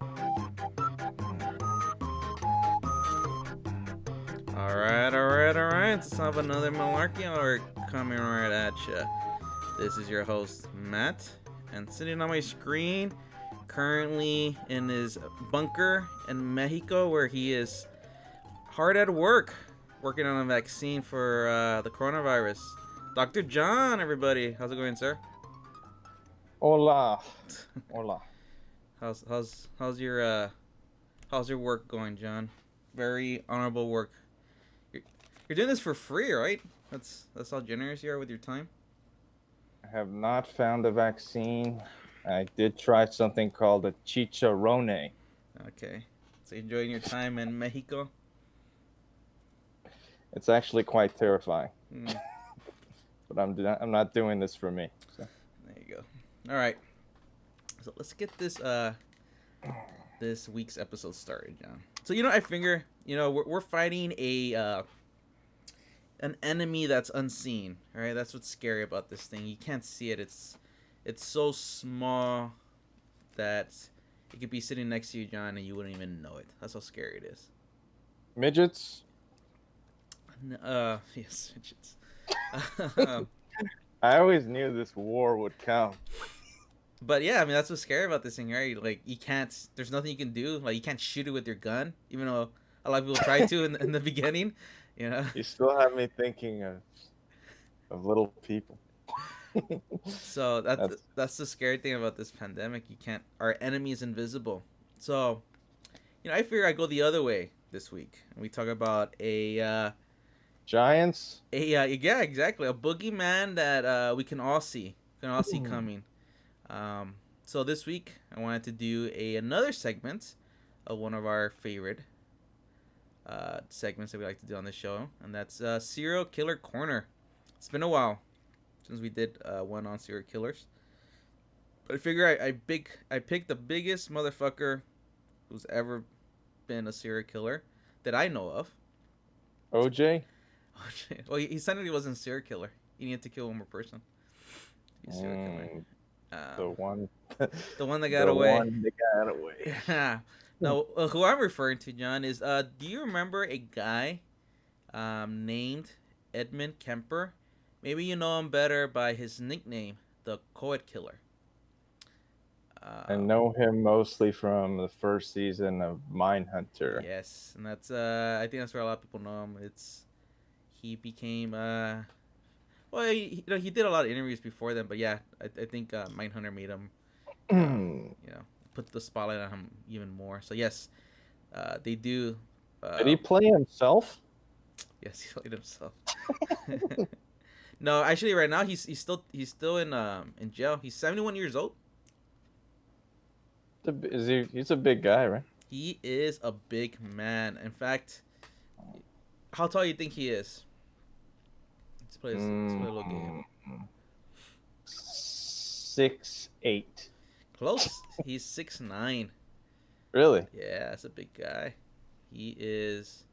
Alright. Let's have another Malarkey hour coming right at ya. This is your host, Matt, and sitting on my screen, currently in his bunker in Mexico, where he is hard at work, working on a vaccine for the coronavirus. Dr. John, everybody. How's it going, sir? Hola. Hola. How's your work going, John? Very honorable work. You're doing this for free, right? That's how generous you are with your time. I have not found a vaccine. I did try something called a chicharrone. Okay. So you're enjoying your time in Mexico? It's actually quite terrifying. Mm, But I'm not doing this for me. So. there you go. All right. So let's get this week's episode started, John. So I figure we're fighting an enemy that's unseen. All right, that's what's scary about this thing. You can't see it. It's so small that it could be sitting next to you, John, and you wouldn't even know it. That's how scary it is. Midgets? Yes, midgets. I always knew this war would come. But yeah, I mean that's what's scary about this thing, right? Like you can't. There's nothing you can do. Like you can't shoot it with your gun, even though a lot of people try to in the beginning. You still have me thinking of little people. So that's the scary thing about this pandemic. You can't. Our enemy is invisible. So, I figure I go the other way this week, and we talk about Giants. yeah, exactly, a boogeyman that we can all see coming. So this week I wanted to do another segment of one of our favorite segments that we like to do on the show, and that's Serial Killer Corner. It's been a while since we did one on serial killers, but I figure I picked the biggest motherfucker who's ever been a serial killer that I know of. OJ? Well, he technically wasn't a serial killer. He needed to kill one more person. He's a serial killer. The one that got away. One that got away. No, who I'm referring to, John, is do you remember a guy named Edmund Kemper? Maybe you know him better by his nickname, the Coed Killer. I know him mostly from the first season of Mindhunter. Yes, and that's I think that's where a lot of people know him. He became well, he did a lot of interviews before then, but yeah, I think Mindhunter made him put the spotlight on him even more. So yes, they do. Did he play himself? Yes, he played himself. No, actually, right now he's still in jail. He's 71 years old. He's a big guy, right? He is a big man. In fact, how tall do you think he is? Let's play a little game. 6'8". Close. He's 6'9". Really? Yeah, that's a big guy. He is.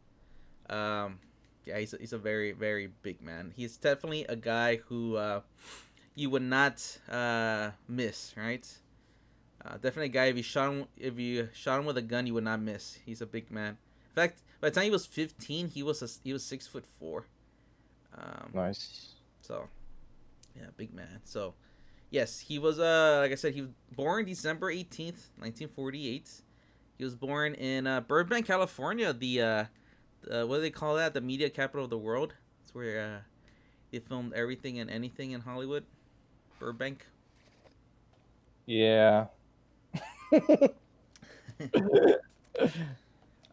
He's a very, very big man. He's definitely a guy who you would not miss, right? Definitely a guy if you shot him with a gun, you would not miss. He's a big man. In fact, by the time he was 15, he was 6'4". Nice. So, yeah, big man. So, yes, he was like I said, he was born December 18th, 1948. He was born in Burbank, California. The what do they call that? The media capital of the world. It's where they filmed everything and anything in Hollywood. Burbank. Yeah.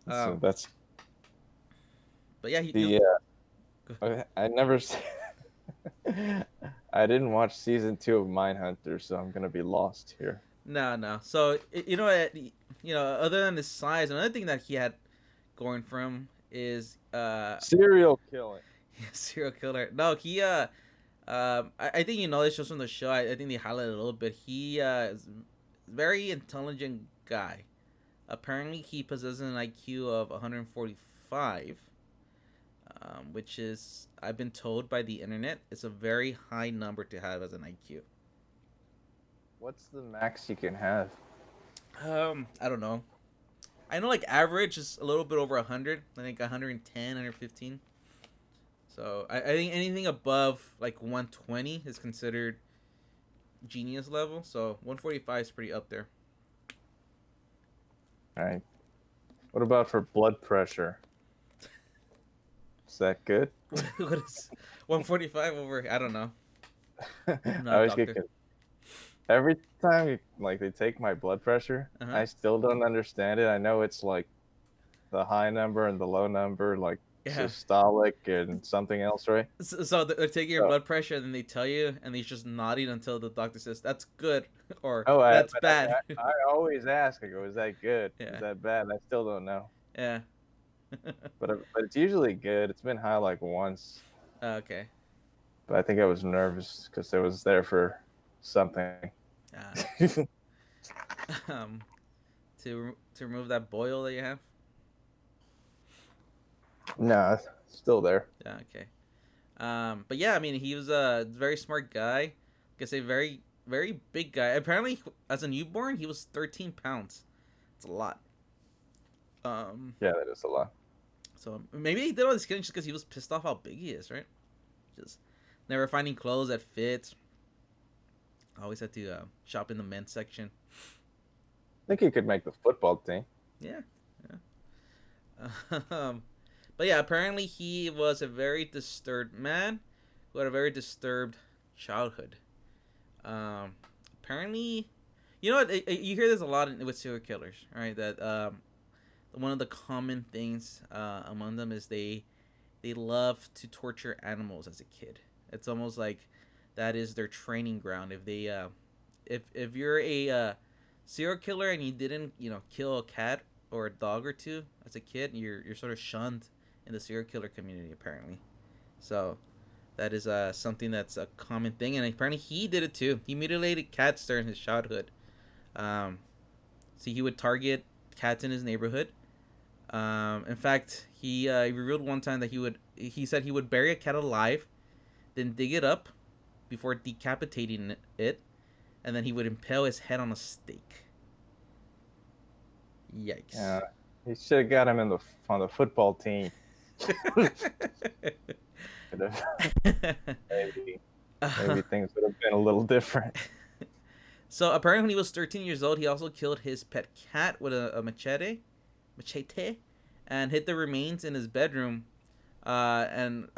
So that's. But yeah, I never. I didn't watch season 2 of Mindhunter, so I'm gonna be lost here. No. So other than his size, another thing that he had going for him is serial killing. Serial killer. No, he I think this just from the show. I think they highlighted a little bit. He is a very intelligent guy. Apparently, he possesses an IQ of 145, which is, I've been told by the internet, it's a very high number to have as an IQ. What's the max you can have? I don't know. I know like average is a little bit over 100. I think 110, 115. So I think anything above like 120 is considered genius level. So 145 is pretty up there. All right. What about for blood pressure? Is that good? What is 145 over? I don't know. I I'm not a always get doctor. every time like they take my blood pressure, Uh huh. I still don't understand it. I know it's like the high number and the low number, like Yeah. systolic and something else, right? So they're taking your So, blood pressure and then they tell you, and he's just nodding until the doctor says that's good or oh, that's but bad. I always ask. I go, is that good? Is Yeah. that bad? I still don't know. Yeah. But it's usually good. It's been high like once, Okay. but I think I was nervous because it was there for something. Okay. Um, to remove that boil that you have. No, it's still there. Yeah. Okay. But yeah, I mean, he was a very smart guy. Like I say, very big guy. Apparently, as a newborn, he was 13 pounds. It's a lot. Um, Yeah, that is a lot. so maybe he did all this killing just because he was pissed off how big he is, right? Just never finding clothes that fit. Always had to shop in the men's section. I think he could make the football team. Yeah, yeah. But yeah, apparently he was a very disturbed man who had a very disturbed childhood. Um, apparently, you know what? You hear this a lot with serial killers, right? That one of the common things among them is they love to torture animals as a kid. It's almost like that is their training ground. If you're a serial killer and you didn't kill a cat or a dog or two as a kid, you're sort of shunned in the serial killer community apparently. So that is something that's a common thing, and apparently he did it too. He mutilated cats during his childhood. Um, so he would target cats in his neighborhood. In fact, he revealed one time that he said he would bury a cat alive, then dig it up before decapitating it, and then he would impale his head on a stake. Yikes. Yeah, he should have got him on the football team. maybe maybe things would have been a little different. So apparently, when he was 13 years old, he also killed his pet cat with a machete, and hid the remains in his bedroom, and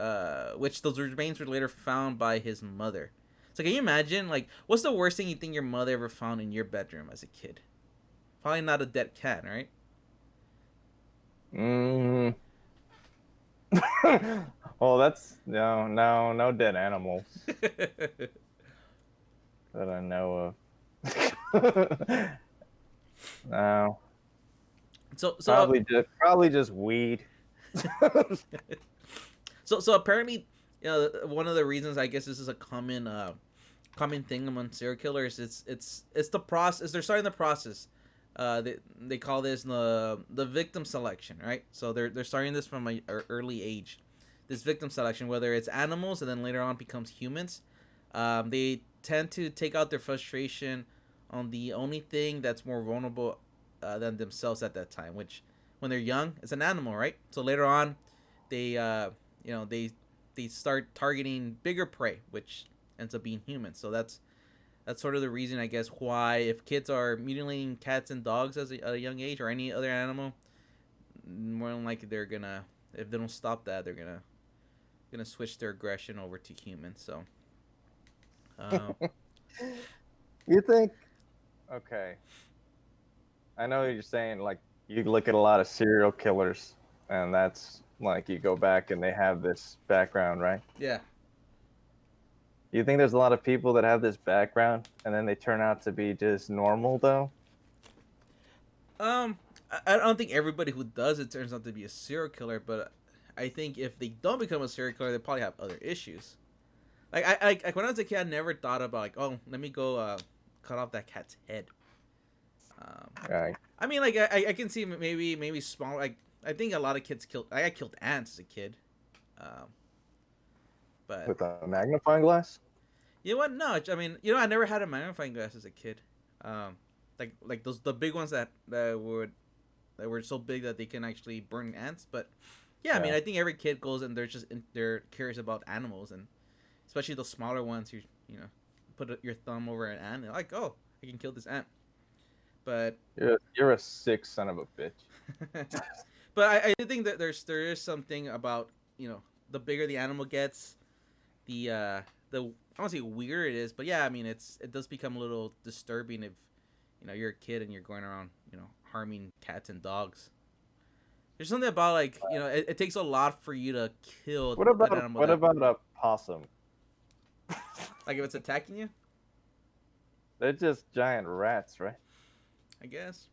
which those remains were later found by his mother. So can you imagine, like, what's the worst thing you think your mother ever found in your bedroom as a kid? Probably not a dead cat, right? Mm. Well, that's no dead animals that I know of. No, so probably just weed. so apparently, one of the reasons I guess this is a common thing among serial killers. It's the process. They're starting the process. They call this the victim selection, right? So they're starting this from a early age. This victim selection, whether it's animals and then later on becomes humans, they tend to take out their frustration on the only thing that's more vulnerable than themselves at that time, which when they're young is an animal, right? So later on, they they start targeting bigger prey, which ends up being humans. So that's sort of the reason, I guess, why if kids are mutilating cats and dogs at a young age or any other animal, more than likely they're gonna, if they don't stop that, they're gonna switch their aggression over to humans. So, uh, You think? Okay, I know you're saying like you look at a lot of serial killers, and that's like you go back and they have this background, right? yeah. You think there's a lot of people that have this background and then they turn out to be just normal though? I don't think everybody who does it turns out to be a serial killer, but I think if they don't become a serial killer, they probably have other issues. Like like when I was a kid, I never thought about like, oh, let me go cut off that cat's head. Um, Right. I mean, like I can see maybe small. Like I think a lot of kids killed. I killed ants as a kid. Um, but With a magnifying glass? you know what? No, I mean, I never had a magnifying glass as a kid. Um, like those the big ones that were so big that they can actually burn ants. But yeah, I mean, I think every kid goes and they're curious about animals, and especially those smaller ones. You know, put your thumb over an ant, and they're like, oh, I can kill this ant. But you're a sick son of a bitch. But I do think that there is something about, you know, the bigger the animal gets, the I don't want to say weird it is, but yeah, I mean it does become a little disturbing if, you know, you're a kid and you're going around, you know, harming cats and dogs. There's something about, like, you know, it takes a lot for you to kill What about an animal. what about a possum? Like if it's attacking you? They're just giant rats, right? I guess.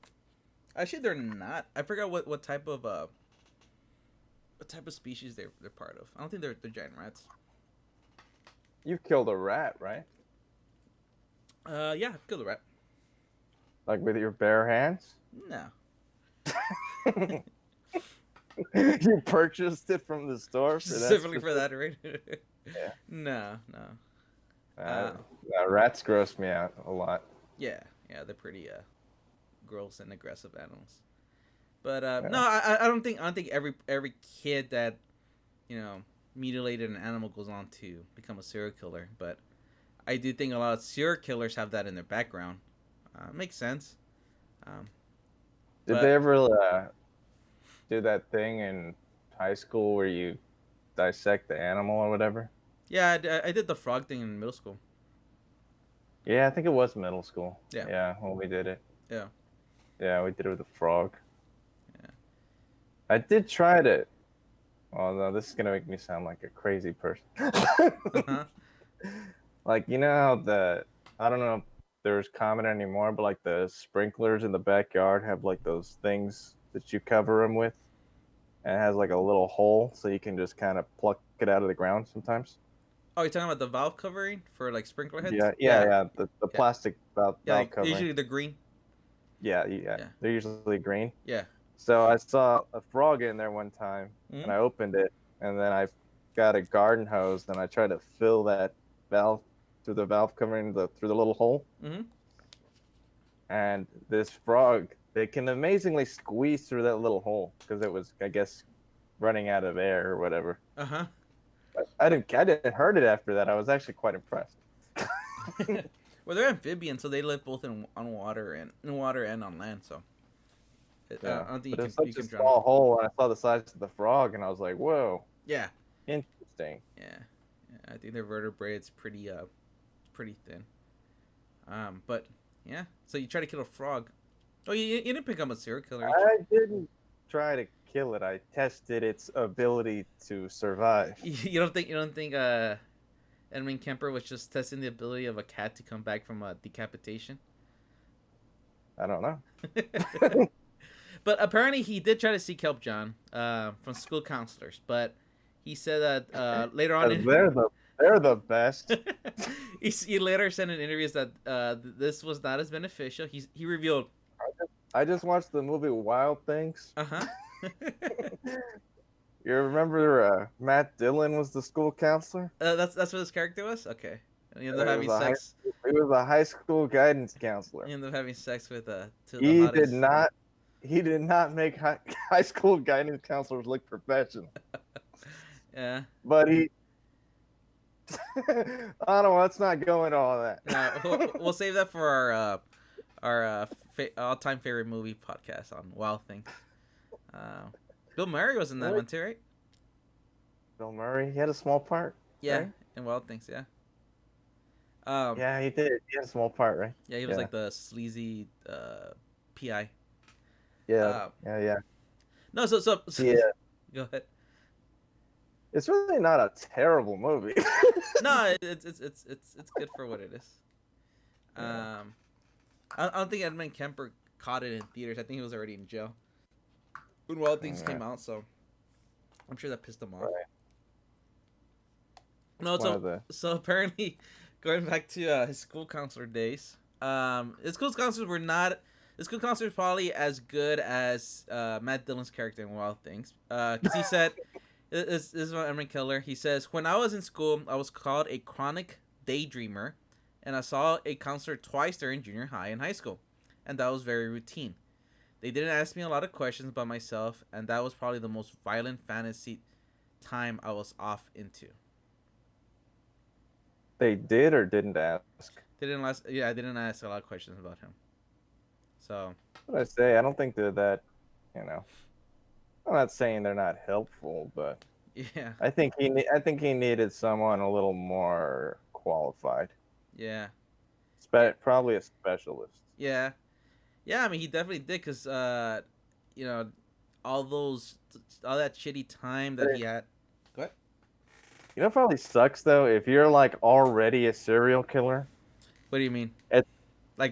Actually, they're not. I forgot what type of species they're part of. I don't think they're giant rats. You've killed a rat, right? Yeah, I've killed a rat. Like with your bare hands? No. You purchased it from the store Specifically for that, right? Yeah. No. Rats gross me out a lot. Yeah, they're pretty gross and aggressive animals. But no, I don't think every kid that, you know, mutilated an animal goes on to become a serial killer. But I do think a lot of serial killers have that in their background. Makes sense. Did they ever do that thing in high school where you dissect the animal or whatever? Yeah, I did the frog thing in middle school. Yeah, I think it was middle school. Yeah. Yeah, when we did it. Yeah. Yeah, we did it with a frog. Yeah. I did try to. Oh no, this is gonna make me sound like a crazy person. Uh-huh. Like, you know how I don't know if there's common anymore, but like the sprinklers in the backyard have like those things that you cover them with, and it has like a little hole so you can just kind of pluck it out of the ground sometimes. Oh, you're talking about the valve covering for like sprinkler heads? Yeah. The plastic valve like, covering. usually they're green. Yeah. They're usually green. Yeah. So I saw a frog in there one time, and I opened it, and then I got a garden hose, and I tried to fill that valve through the valve covering through the little hole. Mm-hmm. And this frog, they can amazingly squeeze through that little hole because it was, I guess, running out of air or whatever. Uh-huh. I didn't hurt it after that. I was actually quite impressed. Well, they're amphibians, so they live both on water and on land. So Yeah. I don't think But you it's can such a drown. small hole, and I saw the size of the frog, and I was like, "Whoa, Yeah. interesting." Yeah. I think their vertebrae is pretty thin. But yeah. So you try to kill a frog. Oh, you didn't become a serial killer. I didn't try to kill it. I tested its ability to survive. You don't think Edmund Kemper was just testing the ability of a cat to come back from a decapitation? I don't know. But apparently he did try to seek help, John, from school counselors. But he said that later on, they're the best. he later said in interviews that this was not as beneficial. He revealed. I just watched the movie Wild Things. Uh-huh. You remember Matt Dillon was the school counselor? That's what his character was? Okay. And he ended up having sex. He was a high school guidance counselor. He ended up having sex with He did not make high school guidance counselors look professional. Yeah. But he I don't know, let's not go into all that. No, we'll save that for our all-time favorite movie podcast on Wild Things. Bill Murray was in that one too, right? Bill Murray, he had a small part. Yeah, right? in Wild Things, yeah. Yeah, he did. He had a small part, right? Yeah, he was like the sleazy PI. Yeah, No, so yeah. Go ahead. It's really not a terrible movie. No, it's good for what it is. I don't think Edmund Kemper caught it in theaters. I think he was already in jail when Wild Things came out, so I'm sure that pissed him off. Right. No, so apparently, going back to his school counselor days, his school counselors were not. The school counselor was probably as good as Matt Dillon's character in Wild Things, because he said, "This is what Edmund Keller." He says, "When I was in school, I was called a chronic daydreamer, and I saw a counselor twice during junior high and high school. and that was very routine. They didn't ask me a lot of questions about myself, and that was probably the most violent fantasy time I was off into. They did or didn't ask? I didn't ask a lot of questions about him. So. What I say, I don't think they're that, you know. I'm not saying they're not helpful, but Yeah. I think he needed someone a little more qualified. Yeah. Probably a specialist. Yeah. Yeah, I mean, he definitely did, because, you know, all that shitty time that he had. What? You know what probably sucks, though? If you're, like, already a serial killer. What do you mean?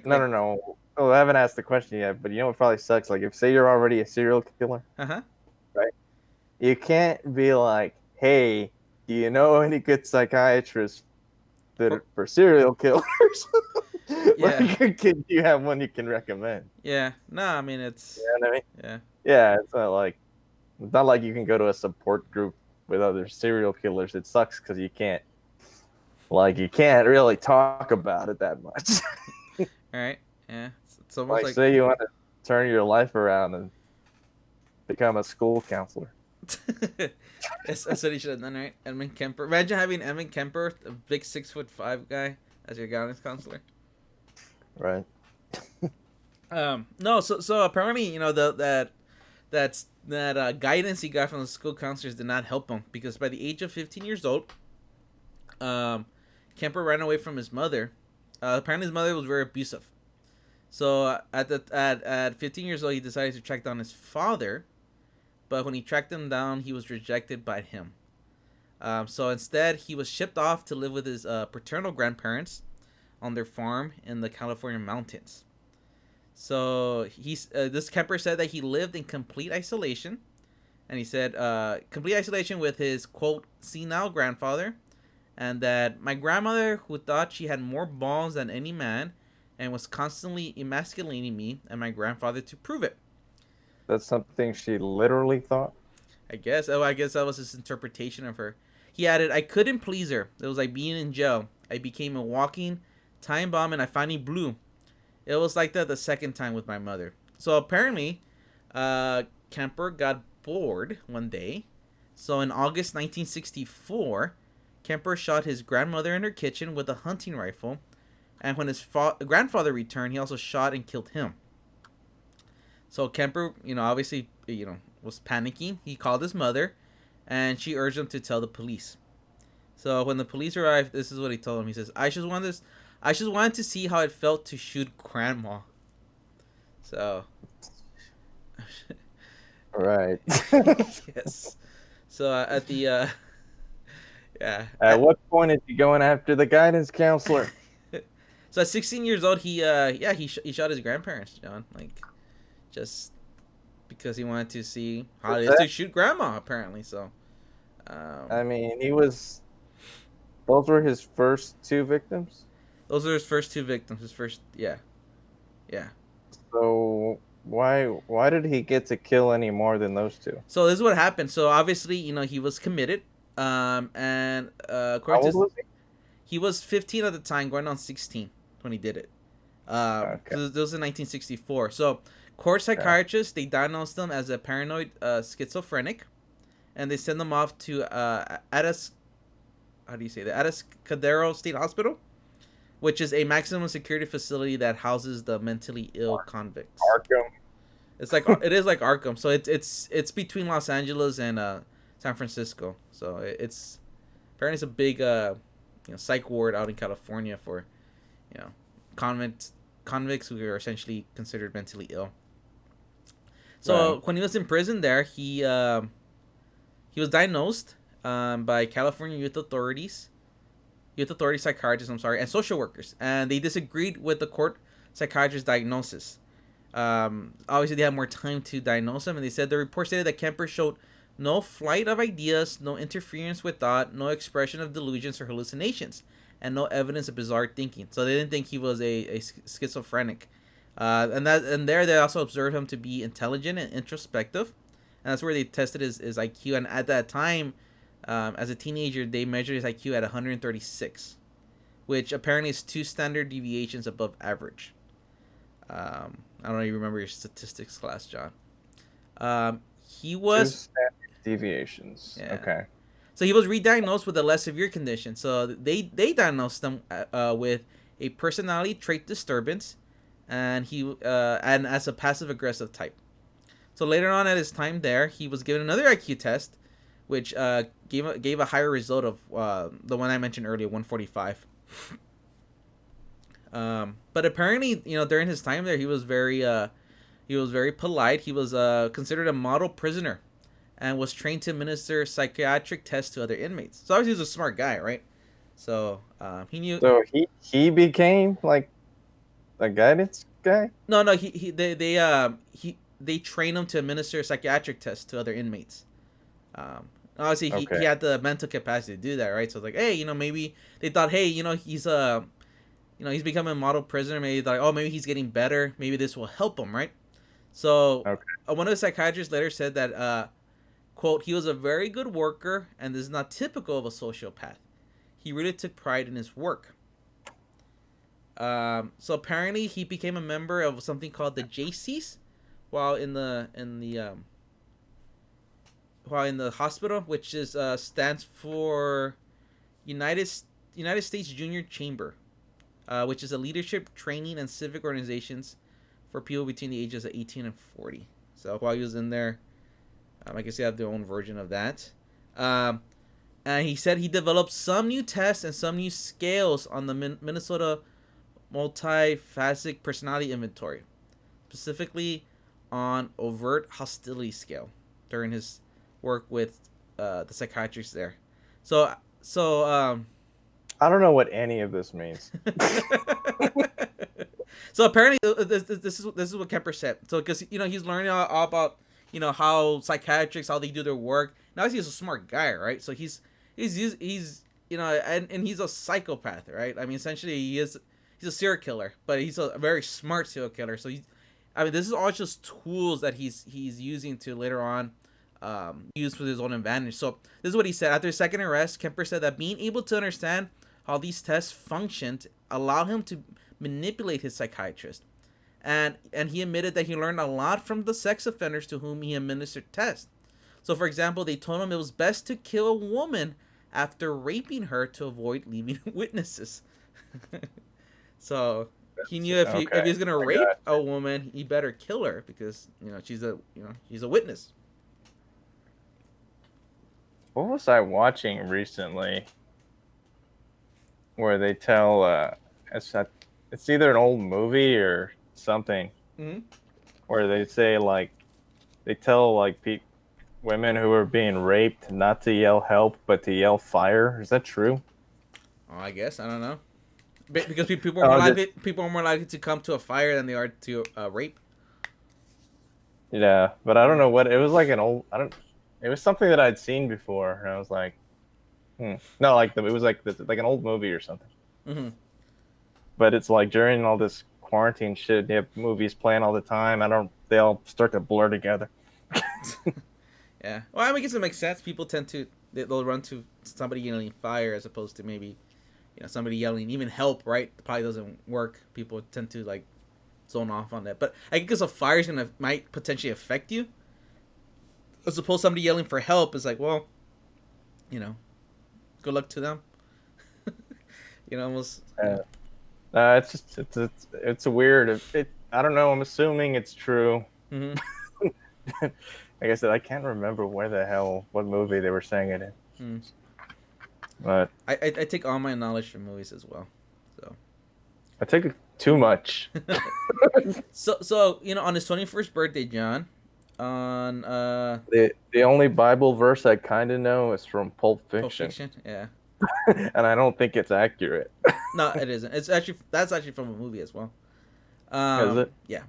No. Oh, I haven't asked the question yet, but you know what probably sucks? Like, if, say you're already a serial killer. Uh-huh. Right? You can't be like, hey, do you know any good psychiatrists for serial killers? Yeah. Like, you have one you can recommend? Yeah. No, I mean, it's... You know what I mean? Yeah. Yeah, it's not like you can go to a support group with other serial killers. It sucks because you can't really talk about it that much. All right. Yeah. It's almost like... say you want to turn your life around and become a school counselor. That's what he should have done, right? Edmund Kemper. Imagine having Edmund Kemper, a big 6'5" guy, as your guidance counselor. Right. No. So apparently, you know, that guidance he got from the school counselors did not help him, because by the age of 15 years old, Kemper ran away from his mother. Apparently, his mother was very abusive. So at 15 years old, he decided to track down his father. But when he tracked him down, he was rejected by him. So instead, he was shipped off to live with his paternal grandparents on their farm in the California mountains. So this Kemper said that he lived in complete isolation. And he said complete isolation with his, quote, senile grandfather. And that my grandmother, who thought she had more balls than any man, and was constantly emasculating me and my grandfather to prove it. That's something she literally thought? I guess. Oh, I guess that was his interpretation of her. He added, I couldn't please her. It was like being in jail. I became a walking time bomb, and I finally blew. It was like that the second time with my mother. So apparently, Kemper got bored one day. So in August 1964, Kemper shot his grandmother in her kitchen with a hunting rifle. And when his grandfather returned, he also shot and killed him. So Kemper, obviously, was panicking. He called his mother, and she urged him to tell the police. So when the police arrived, this is what he told them. He says, I just wanted to see how it felt to shoot grandma. So. Right. Yes. So at the, yeah. At what point is he going after the guidance counselor? So at 16 years old, he shot his grandparents, John. Just because he wanted to see how it is to shoot grandma, apparently. So. I mean, those were his first two victims? Those are his first two victims. Yeah. So why did he get to kill any more than those two? So this is what happened. So obviously, he was committed. And according How old was he? He was 15 at the time, going on 16 when he did it. Okay. This was in 1964. So court psychiatrists, they diagnosed him as a paranoid schizophrenic, and they sent him off to Atascadero State Hospital, which is a maximum security facility that houses the mentally ill convicts. Arkham. It is like Arkham. So it's between Los Angeles and San Francisco. So apparently it's a big psych ward out in California for convicts who are essentially considered mentally ill. So when he was in prison there, he was diagnosed by California youth authorities psychiatrists, and social workers, and they disagreed with the court psychiatrist's diagnosis. Obviously, they had more time to diagnose him, and they said the report stated that Kemper showed no flight of ideas, no interference with thought, no expression of delusions or hallucinations, and no evidence of bizarre thinking. So they didn't think he was a schizophrenic. And there they also observed him to be intelligent and introspective, and that's where they tested his IQ. And at that time, as a teenager, they measured his IQ at 136, which apparently is 2 standard deviations above average. I don't know if you remember your statistics class, John. He Two was standard deviations. yeah. Okay. So he was re-diagnosed with a less severe condition. So they diagnosed him with a personality trait disturbance, and and as a passive aggressive type. So later on at his time there, he was given another IQ test, which gave a higher result of the one I mentioned earlier, 145. But apparently, during his time there, he was very polite. He was considered a model prisoner, and was trained to administer psychiatric tests to other inmates. So obviously, he was a smart guy, right? So he knew. So he became like a guidance guy. No, they trained him to administer psychiatric tests to other inmates. Obviously, Okay. he had the mental capacity to do that, right? So it's like, hey, maybe they thought, hey, he's becoming a model prisoner. Maybe they're like, oh, maybe he's getting better. Maybe this will help him, right? So Okay. one of the psychiatrists later said that, quote, he was a very good worker, and this is not typical of a sociopath. He really took pride in his work. So apparently he became a member of something called the JCs while in the hospital, which is stands for United States Junior Chamber, which is a leadership training and civic organizations for people between the ages of 18 and 40. So while he was in there, I guess they have their own version of that. And he said he developed some new tests and some new scales on the Minnesota multiphasic personality inventory, specifically on overt hostility scale during his work with the psychiatrist there. So I don't know what any of this means. So apparently this is what Kemper said. So because he's learning all about how psychiatrists, how they do their work. Now he's a smart guy, right? So he's and he's a psychopath, right? I mean, essentially he's a serial killer, but he's a very smart serial killer. So this is all just tools that he's using to later on use for his own advantage. So this is what he said. After his second arrest, Kemper said that being able to understand how these tests functioned allowed him to manipulate his psychiatrist. And he admitted that he learned a lot from the sex offenders to whom he administered tests. So, for example, they told him it was best to kill a woman after raping her to avoid leaving witnesses. So he knew if he was gonna rape a woman, he better kill her because she's a witness. What was I watching recently? Where they tell it's either an old movie or something, where they say they tell women who are being raped not to yell help but to yell fire. Is that true? Oh, I guess I don't know. Because people are more likely to come to a fire than they are to rape. Yeah, but I don't know what it was like. It was something that I'd seen before, and I was like, no, it was like an old movie or something. Mm-hmm. But it's like during all this quarantine shit, they have movies playing all the time. They all start to blur together. Yeah. Well, I guess it makes sense. People they'll run to somebody yelling fire as opposed to maybe, somebody yelling even help, right? It probably doesn't work. People tend to zone off on that. But I guess a fire might potentially affect you. As opposed to somebody yelling for help is like, well, good luck to them. Almost. It's a weird. I don't know. I'm assuming it's true. Mm-hmm. Like I said, I can't remember what movie they were saying it in. But I take all my knowledge from movies as well. So I take too much. So on his 21st birthday, John, on the only Bible verse I kind of know is from Pulp Fiction. Yeah. And I don't think it's accurate. No, it isn't. That's actually from a movie as well. Is it? Yeah.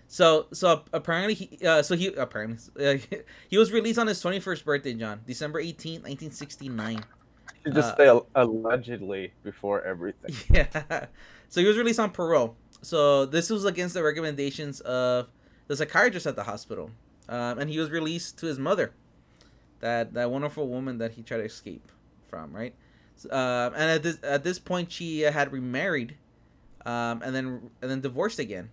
So apparently he was released on his 21st birthday, John, December 18th, 1969. You just say allegedly before everything. Yeah. So he was released on parole. So this was against the recommendations of the psychiatrist at the hospital, and he was released to his mother, that wonderful woman that he tried to escape from, right? And at this point, she had remarried, and then divorced again.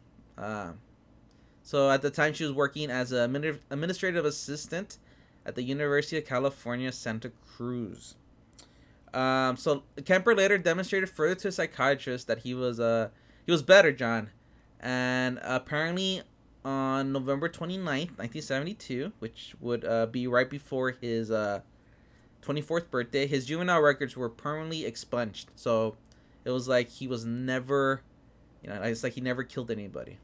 So at the time, she was working as an administrative assistant at the University of California, Santa Cruz. So Kemper later demonstrated further to a psychiatrist that he was better, John. And apparently on November 29th, 1972, which would be right before his 24th birthday, his juvenile records were permanently expunged. So it was like he was never, it's like he never killed anybody.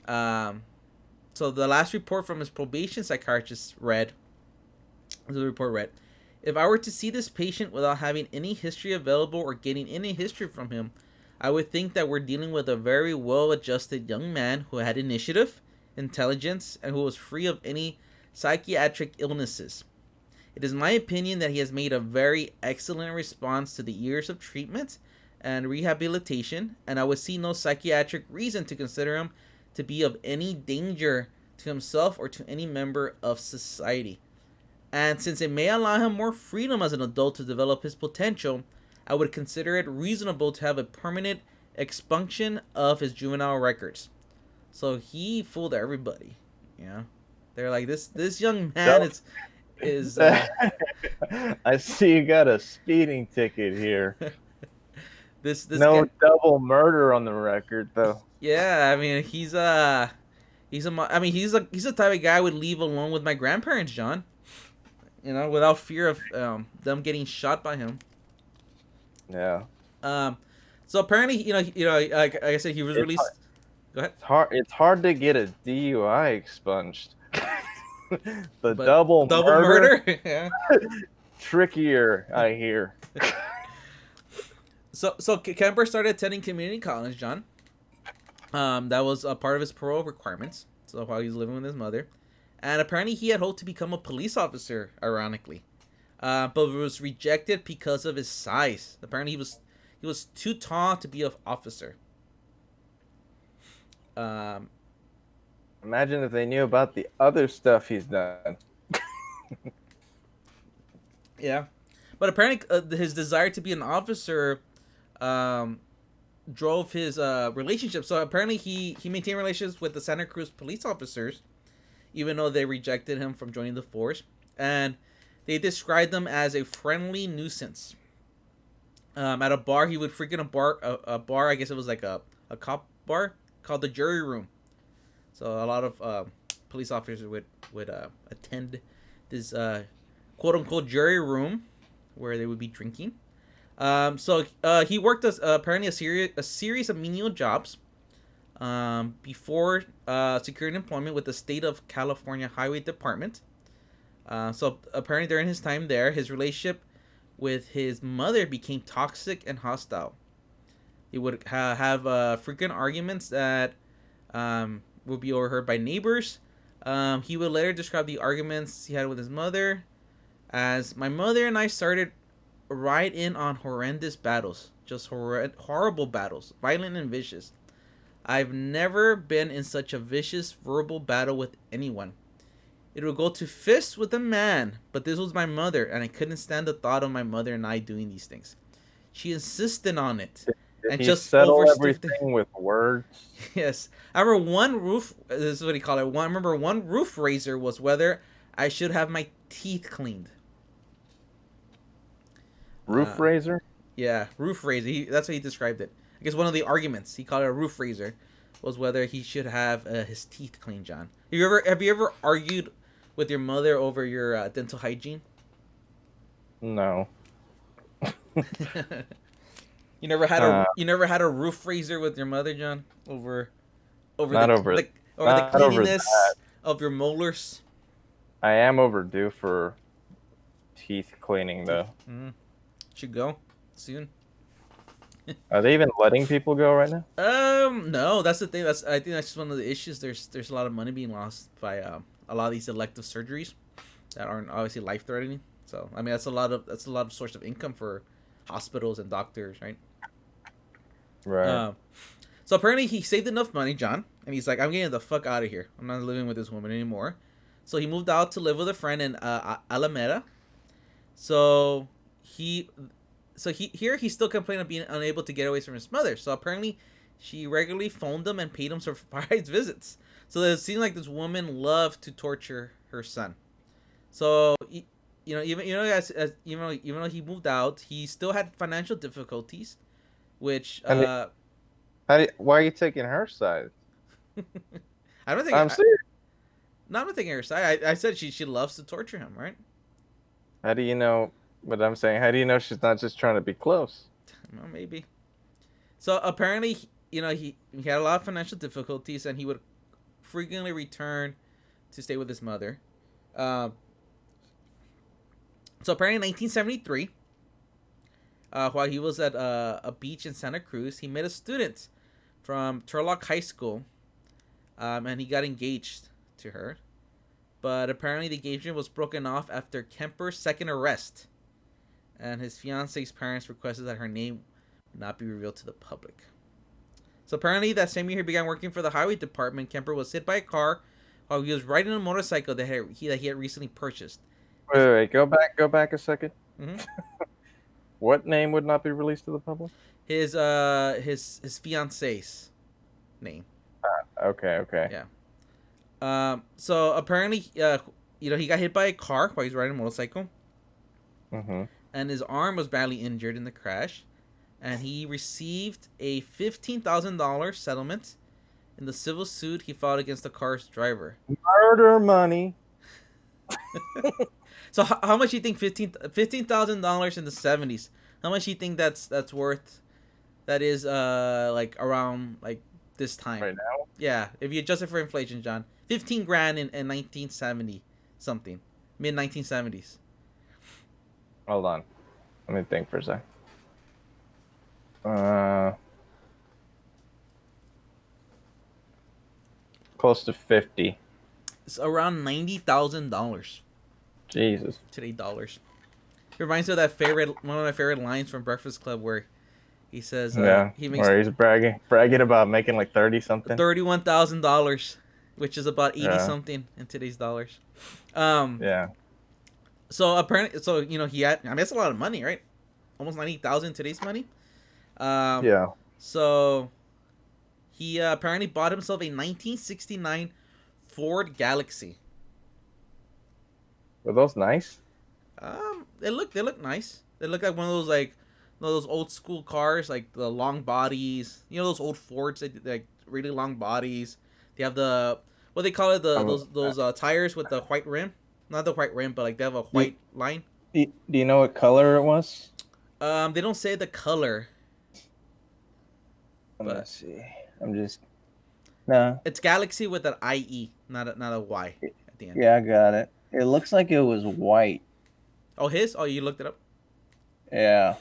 So the last report from his probation psychiatrist read, if I were to see this patient without having any history available or getting any history from him, I would think that we're dealing with a very well-adjusted young man who had initiative, intelligence, and who was free of any psychiatric illnesses. It is my opinion that he has made a very excellent response to the years of treatment and rehabilitation, and I would see no psychiatric reason to consider him to be of any danger to himself or to any member of society. And since it may allow him more freedom as an adult to develop his potential, I would consider it reasonable to have a permanent expunction of his juvenile records. So he fooled everybody. They're like, this young man is I see you got a speeding ticket here. this no guy, double murder on the record though. Yeah, I mean he's the type of guy I would leave alone with my grandparents, John. Without fear of them getting shot by him. Yeah. So apparently, like I said, he was released. Go ahead. It's hard to get a DUI expunged. Double murder? Yeah. Trickier, I hear. So Kemper started attending community college, John. That was a part of his parole requirements. So while he was living with his mother, and apparently he had hoped to become a police officer, ironically, but was rejected because of his size. Apparently he was too tall to be an officer. Imagine if they knew about the other stuff he's done. Yeah, but apparently his desire to be an officer drove his relationship. So apparently he maintained relations with the Santa Cruz police officers, even though they rejected him from joining the force, and they described them as a friendly nuisance. At a bar, he would frequent a bar. I guess it was like a cop bar called the Jury Room. So a lot of police officers would attend this quote unquote jury room where they would be drinking. So he worked as apparently a series of menial jobs before securing employment with the state of California Highway Department. So apparently during his time there, his relationship with his mother became toxic and hostile. He would have frequent arguments that would be overheard by neighbors. He would later describe the arguments he had with his mother as, my mother and I started right in on horrendous battles, just horrible battles, violent and vicious. I've never been in such a vicious verbal battle with anyone. It would go to fists with a man, but this was my mother, and I couldn't stand the thought of my mother and I doing these things. She insisted on it. And just settle everything with words. Yes. I remember this is what he called it. I remember one roof raiser was whether I should have my teeth cleaned. Roof raiser? Yeah, roof raiser. That's what he described it. I guess one of the arguments, he called it a roof raiser, was whether he should have his teeth cleaned, John. Have you ever argued with your mother over your dental hygiene? No. You never had a roof raiser with your mother, John, over the cleanliness of your molars. I am overdue for teeth cleaning, though. Should go soon. Are they even letting people go right now? No, that's the thing. I think that's just one of the issues. There's a lot of money being lost by a lot of these elective surgeries that aren't obviously life threatening. So I mean that's a lot of source of income for hospitals and doctors, right? Right. So apparently he saved enough money, John, and he's like, I'm getting the fuck out of here. I'm not living with this woman anymore. So he moved out to live with a friend in Alameda. So he still complained of being unable to get away from his mother. So apparently she regularly phoned him and paid him surprise visits. So it seemed like this woman loved to torture her son. So even though he moved out, he still had financial difficulties, which why are you taking her side? I don't think I'm serious. No, I'm not taking her side. I said she loves to torture him, right? How do you know? But I'm saying, how do you know she's not just trying to be close? Well, maybe. So apparently, he had a lot of financial difficulties, and he would frequently return to stay with his mother. So apparently, in 1973, while he was at a beach in Santa Cruz, he met a student from Turlock High School, and he got engaged to her. But apparently, the engagement was broken off after Kemper's second arrest, and his fiance's parents requested that her name not be revealed to the public. So apparently that same year he began working for the highway department. Kemper was hit by a car while he was riding a motorcycle that he had recently purchased. Wait, go back a second. Mm-hmm. What name would not be released to the public? His fiance's name. Okay. Yeah. So apparently, he got hit by a car while he was riding a motorcycle. Mm-hmm. And his arm was badly injured in the crash. And he received a $15,000 settlement in the civil suit he filed against the car's driver. Murder money. So how much do you think $15,000 in the 70s? How much do you think that's worth? That is like around like this time right now. Yeah, if you adjust it for inflation, John, 15 grand in 1970 something, mid 1970s. Hold on, let me think for a sec. Close to 50. It's around $90,000. Jesus. Today dollars. It reminds me of that one of my favorite lines from Breakfast Club where he says, he makes where he's bragging about making like 30 something. $31,000, which is about 80 something in today's dollars. Yeah. So apparently, he had. I mean, that's a lot of money, right? Almost 90,000 today's money. Yeah. So he apparently bought himself a 1969 Ford Galaxy. Were those nice? They look nice. They look like one of those old school cars, like the long bodies. You know those old Fords, like really long bodies. They have what they call it, those tires with the white rim. Not the white rim, but like they have a white line. Do you know what color it was? They don't say the color. Let's see. No. It's Galaxy with an IE, not a Y at the end. Yeah, I got it. It looks like it was white. Oh, his? Oh, you looked it up? Yeah.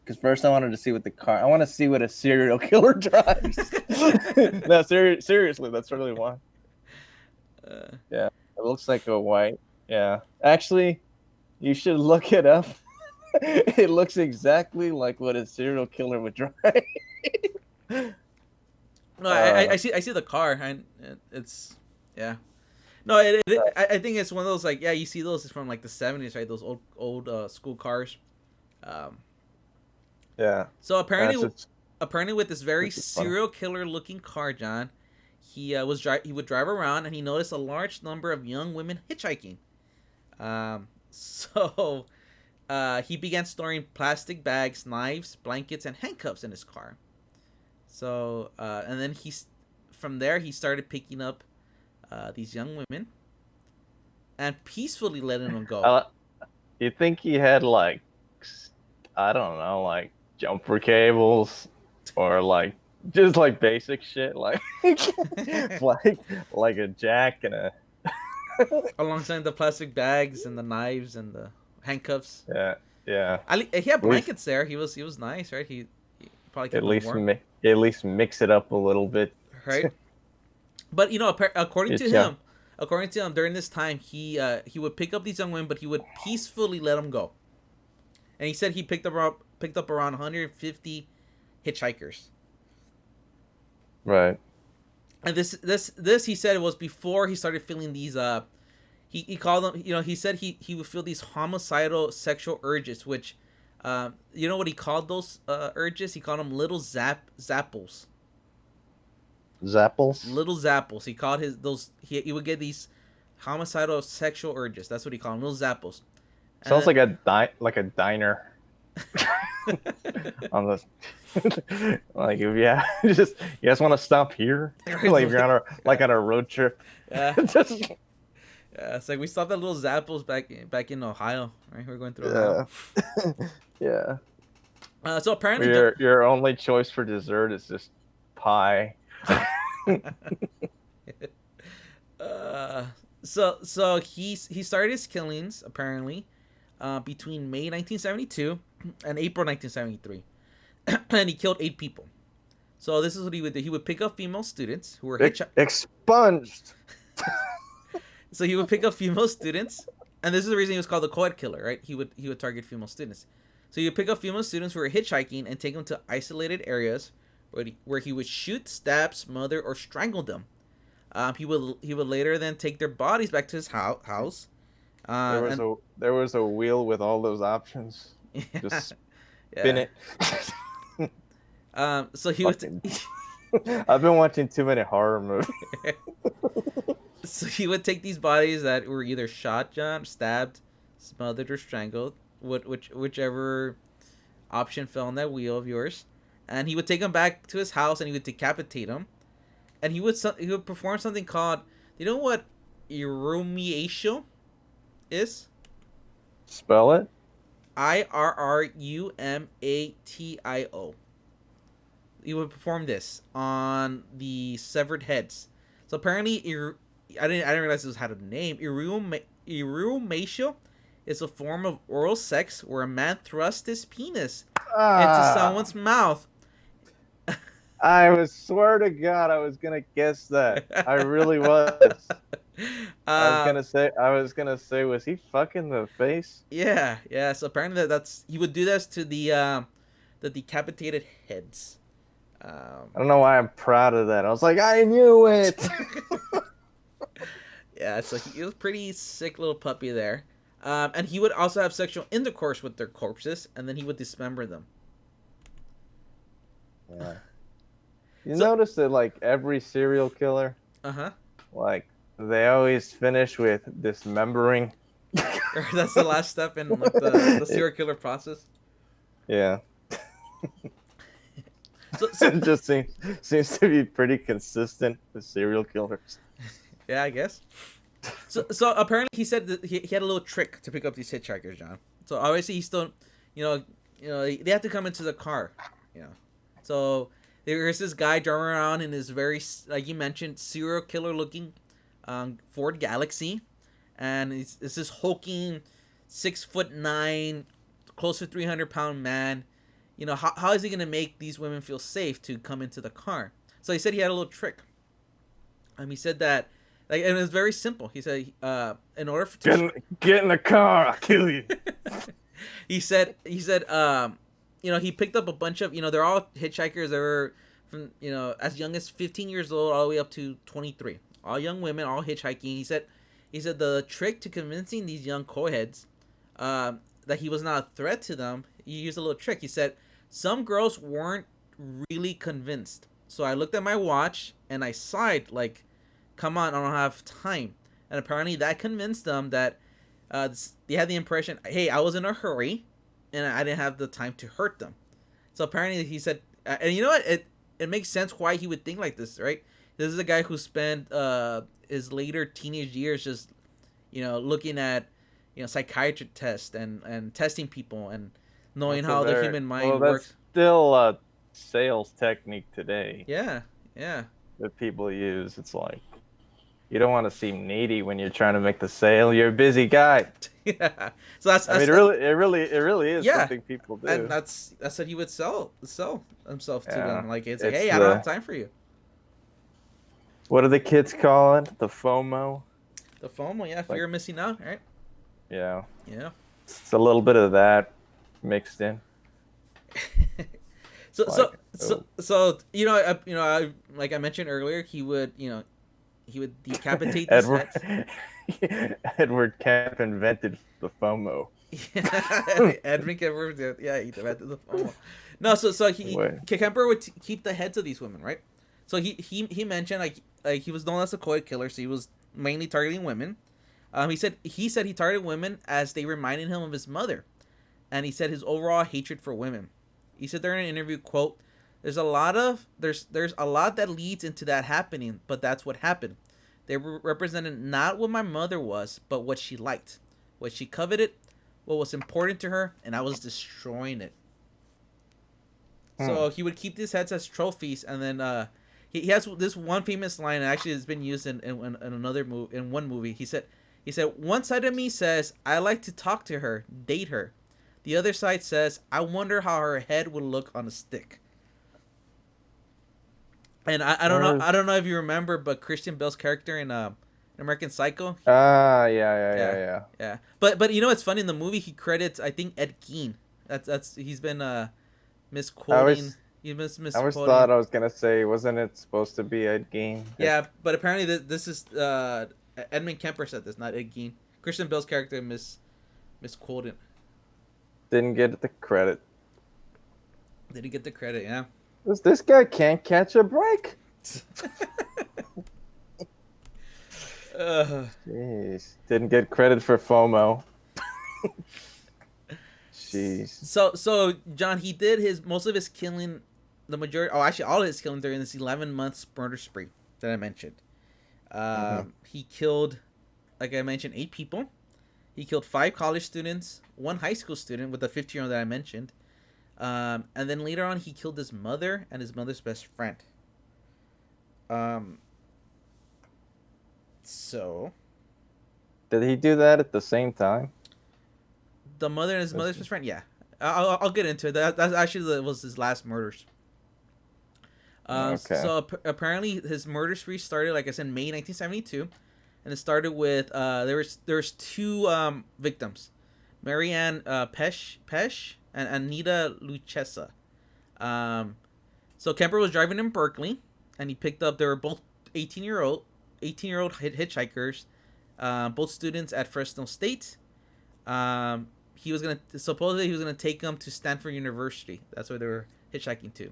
Because first I wanted to see I want to see what a serial killer drives. No, seriously, that's really why. Yeah, it looks like a white. Yeah. Actually, you should look it up. It looks exactly like what a serial killer would drive. No, I see the car, and it's No, I think it's one of those like you see those from like the 70s, right? Those old school cars. Yeah. So apparently with this very serial killer looking car, John, he would drive around and he noticed a large number of young women hitchhiking. So he began storing plastic bags, knives, blankets, and handcuffs in his car. So and then from there he started picking up these young women and peacefully letting them go. You think he had like, I don't know, like jumper cables or like just like basic shit, like like a jack and a alongside the plastic bags and the knives and the handcuffs. Yeah. He had blankets there. He was nice, right? He probably kept at least mix it up a little bit, right? But according to him, during this time, he would pick up these young women, but he would peacefully let them go. And he said he picked up around 150 hitchhikers. Right. And this he said it was before he started feeling these he called them, he said he would feel these homicidal sexual urges, which you know what he called those urges? He called them little zapples. Zapples. Little zapples. He called those. He would get these homicidal sexual urges. That's what he called them. Little zapples. Sounds like a diner. On the like, if you guys want to stop here, like if you're on a road trip. Yeah. Yeah, it's like we stopped at Little Zappos back in Ohio, right? We're going through Ohio. Yeah. So apparently, your only choice for dessert is just pie. So he started his killings apparently between May 1972 and April 1973, and he killed 8 people. So this is what he would do. He would pick up female students who were expunged. So he would pick up female students, and this is the reason he was called the co-ed killer, right? He would target female students. So he would pick up female students who were hitchhiking and take them to isolated areas where he would shoot, stab, smother, or strangle them. He would later then take their bodies back to his house. There was a wheel with all those options. Yeah, just spin it. So he would. I've been watching too many horror movies. So he would take these bodies that were either shot, stabbed, smothered, or strangled, whichever option fell on that wheel of yours, and he would take them back to his house and he would decapitate them, and he would perform something called, you know what irrumatio is? Spell it. IRRUMATIO. He would perform this on the severed heads. So apparently, I didn't realize this had a name. Irrumatio is a form of oral sex where a man thrusts his penis into someone's mouth. I swear to God, I was gonna guess that. I really was. I was gonna say, was he fucking the face? Yeah. So apparently he would do this to the decapitated heads. I don't know why I'm proud of that. I was like, I knew it. Yeah, so he was a pretty sick little puppy there. And he would also have sexual intercourse with their corpses, and then he would dismember them. Yeah. You notice that, like, every serial killer, like, they always finish with dismembering. That's the last step in like the serial killer process. Yeah. So it just seems to be pretty consistent with serial killers. Yeah, I guess. So apparently he said that he had a little trick to pick up these hitchhikers, John. So obviously he's still, they have to come into the car, So there's this guy driving around in his very, like you mentioned, serial killer looking Ford Galaxy, and it's this hulking 6'9", close to 300-pound man. How is he gonna make these women feel safe to come into the car? So he said he had a little trick. He said that, and it was very simple. He said, in order to get in the car, I'll kill you. he said, he picked up a bunch of, they're all hitchhikers. They were from, as young as 15 years old all the way up to 23. All young women, all hitchhiking. He said the trick to convincing these young co-heads that he was not a threat to them, he used a little trick. He said, some girls weren't really convinced. So I looked at my watch and I sighed like, come on, I don't have time. And apparently that convinced them that they had the impression, hey, I was in a hurry and I didn't have the time to hurt them. So apparently he said, and you know what? It makes sense why he would think like this, right? This is a guy who spent his later teenage years just, looking at, psychiatric tests and testing people and knowing how the human mind works. That's still a sales technique today. Yeah. That people use. It's like, you don't want to seem needy when you're trying to make the sale. You're a busy guy. Yeah. So that's it really is something people do. And that's what he would sell himself to them. Like it's like, hey, I don't have time for you. What do the kids call it? The FOMO. The FOMO, yeah, fear of missing out, right? Yeah. Yeah. It's a little bit of that mixed in. So like I mentioned earlier, he would decapitate these heads. Edward Kemper invented the FOMO. Edmund Kemper, he invented the FOMO. No, so Kemper would keep the heads of these women, right? So he mentioned like he was known as a coed killer, so he was mainly targeting women. He said he targeted women as they reminded him of his mother, and he said his overall hatred for women. He said during an interview, quote, there's a lot that leads into that happening, but that's what happened. They represented not what my mother was, but what she liked, what she coveted, what was important to her, and I was destroying it. So he would keep these heads as trophies, and then he has this one famous line. Actually, it's been used in another movie. In one movie, he said, one side of me says I like to talk to her, date her. The other side says I wonder how her head would look on a stick. And I don't know if you remember, but Christian Bale's character in American Psycho. Yeah. But you know what's funny, in the movie he credits, I think, Ed Gein. He's been misquoting. I always thought I was gonna say, wasn't it supposed to be Ed Gein? Yeah, but apparently this is Edmund Kemper said this, not Ed Gein. Christian Bale's character misquoted. Didn't get the credit. Didn't get the credit, yeah. This guy can't catch a break. Jeez. Didn't get credit for FOMO. Jeez. So John, he did most of his killing, actually all of his killing during this 11-month murder spree that I mentioned. He killed, like I mentioned, 8 people. He killed 5 college students, 1 high school student with the 15-year-old that I mentioned. And then later on, he killed his mother and his mother's best friend. So. Did he do that at the same time? The mother and his mother's best friend? Yeah. I'll get into it. That's actually was his last murders. Okay. So apparently his murder spree started, like I said, May 1972. And it started with, there was 2 victims. Marianne Pesh and Anita Luchesa. So Kemper was driving in Berkeley, and he picked up. They were both 18-year-old hitchhikers, both students at Fresno State. He was gonna take them to Stanford University. That's where they were hitchhiking to.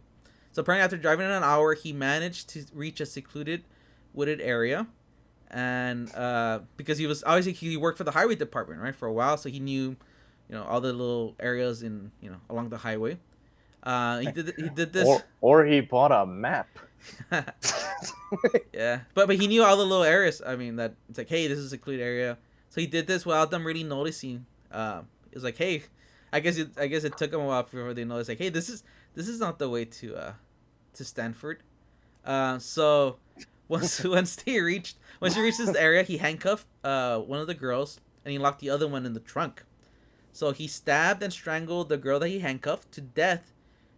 So apparently, after driving in an hour, he managed to reach a secluded, wooded area, and because he worked for the highway department, right, for a while, so he knew, all the little areas along the highway. He did this, or he bought a map. Yeah, but he knew all the little areas. I mean, that it's like, hey, this is a secluded area. So he did this without them really noticing. It was like, hey, I guess it took him a while before they noticed. Like, hey, this is not the way to Stanford. So once he reached this area, he handcuffed one of the girls and he locked the other one in the trunk. So he stabbed and strangled the girl that he handcuffed to death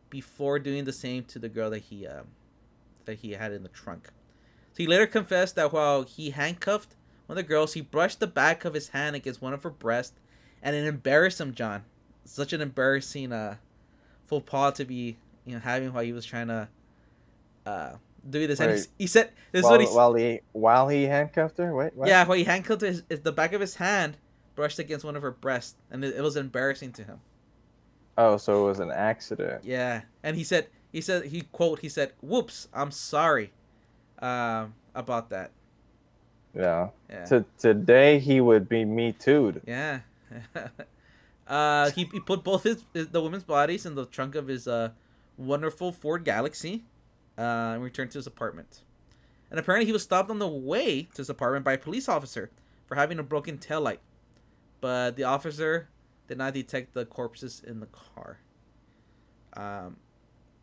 before doing the same to the girl that he had in the trunk. So he later confessed that while he handcuffed one of the girls, he brushed the back of his hand against one of her breasts, and it embarrassed him, John. Such an embarrassing faux pas to be having while he was trying to do this. And he said this while he handcuffed her. Wait, what? Yeah, while he handcuffed the back of his hand brushed against one of her breasts, and it was embarrassing to him. Oh, so it was an accident. Yeah, and he said, "Whoops, I'm sorry about that." Yeah. Today he would be Me Too'd. Yeah. He put both the women's bodies in the trunk of his wonderful Ford Galaxy, and returned to his apartment. And apparently he was stopped on the way to his apartment by a police officer for having a broken taillight. But the officer did not detect the corpses in the car.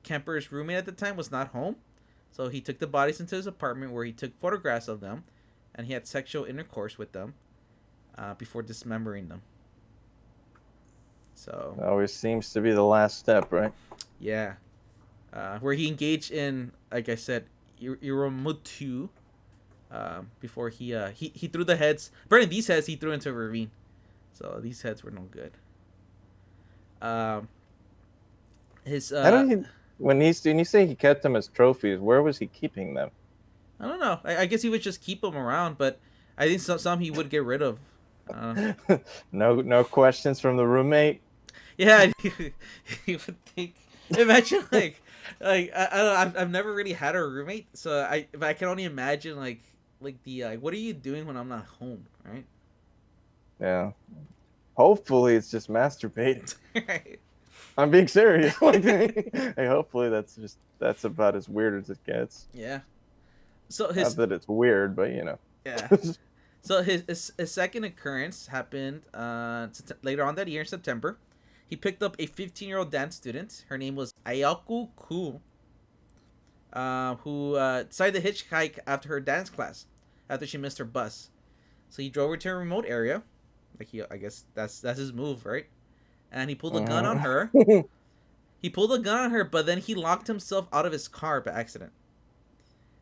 Kemper's roommate at the time was not home, so he took the bodies into his apartment where he took photographs of them, and he had sexual intercourse with them before dismembering them. So it always seems to be the last step, right? Yeah. Where he engaged in, like I said, Iramutu, before he threw the heads. Apparently these heads he threw into a ravine. So these heads were no good. When you say he kept them as trophies, where was he keeping them? I don't know. I guess he would just keep them around, but I think some he would get rid of. No questions from the roommate. Yeah, you would think. Imagine Like I don't know, I've never really had a roommate, so but I can only imagine like the what are you doing when I'm not home, right? Yeah. Hopefully, it's just masturbating. Right. I'm being serious. Like, hey, hopefully that's about as weird as it gets. Yeah. So Not his that it's weird, but yeah. So his second occurrence happened later on that year in September. He picked up a 15-year-old dance student. Her name was Ayako Ku, who decided to hitchhike after her dance class, after she missed her bus. So he drove her to a remote area. I guess that's his move, right? And he pulled a gun on her. He pulled a gun on her, but then he locked himself out of his car by accident.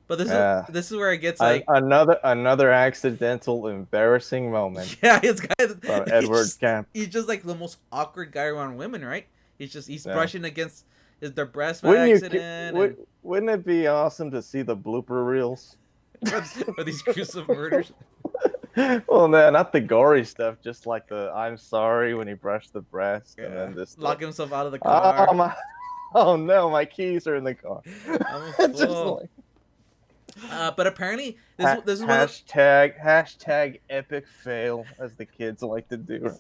But this is where it gets like another accidental embarrassing moment. Yeah, this guy From Edward Kemper. He's just like the most awkward guy around women, right? He's brushing against their breast by Wouldn't accident. Wouldn't it be awesome to see the blooper reels? For these gruesome murders. Well, no, not the gory stuff, just like the I'm sorry when he brushed the breast and then this lock himself out of the car. Oh no, my keys are in the car. Just like... but apparently this is hashtag epic fail, as the kids like to do.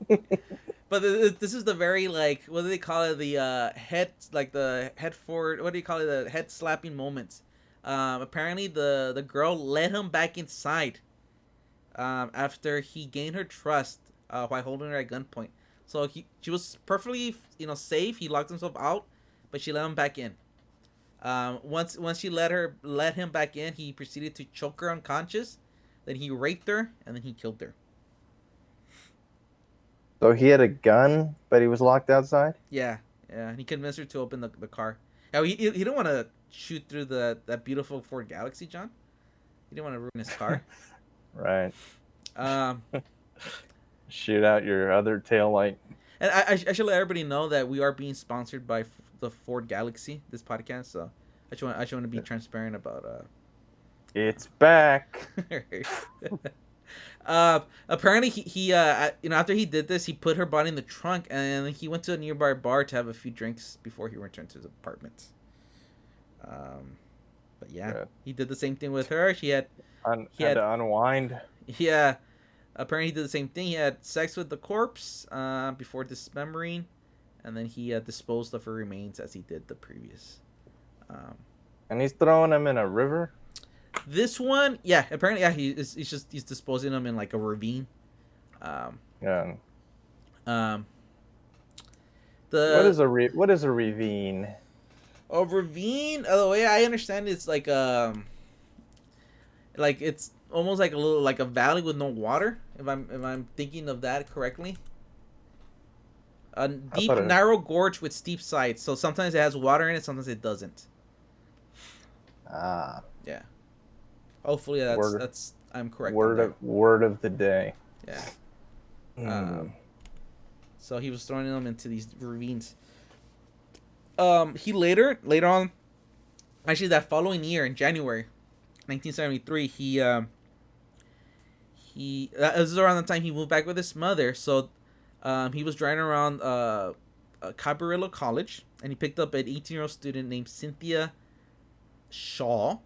But this is the very like, what do they call it, the head forward, what do you call it, the head slapping moments. Apparently the girl led him back inside after he gained her trust while holding her at gunpoint. So she was perfectly safe. He locked himself out, but she let him back in. Once she let him back in, he proceeded to choke her unconscious. Then he raped her, and then he killed her. So he had a gun, but he was locked outside? Yeah. And he convinced her to open the car. Now, he didn't want to shoot through that beautiful Ford Galaxy, John. He didn't want to ruin his car. Right. Shoot out your other taillight. And I should let everybody know that we are being sponsored by the Ford Galaxy, this podcast. So I just want to be transparent about It's back. Apparently he after he did this, he put her body in the trunk, and then he went to a nearby bar to have a few drinks before he returned to his apartment. But yeah, good. He did the same thing with her. He had to unwind. Yeah, apparently he did the same thing. He had sex with the corpse before dismembering, and then he disposed of her remains as he did the previous. And he's throwing them in a river. This one, yeah, apparently, yeah, he's disposing them in like a ravine. Yeah. What is a ravine? A ravine, the way I understand it, it's like it's almost like a valley with no water. If I'm thinking of that correctly. A deep, narrow gorge with steep sides. So sometimes it has water in it, sometimes it doesn't. Ah. Yeah. Hopefully that's I'm correct. Word of the day. Yeah. So he was throwing them into these ravines. He later on, actually that following year in January, 1973, this is around the time he moved back with his mother. So, he was driving around Cabrillo College, and he picked up an 18-year-old student named Cynthia Shaw.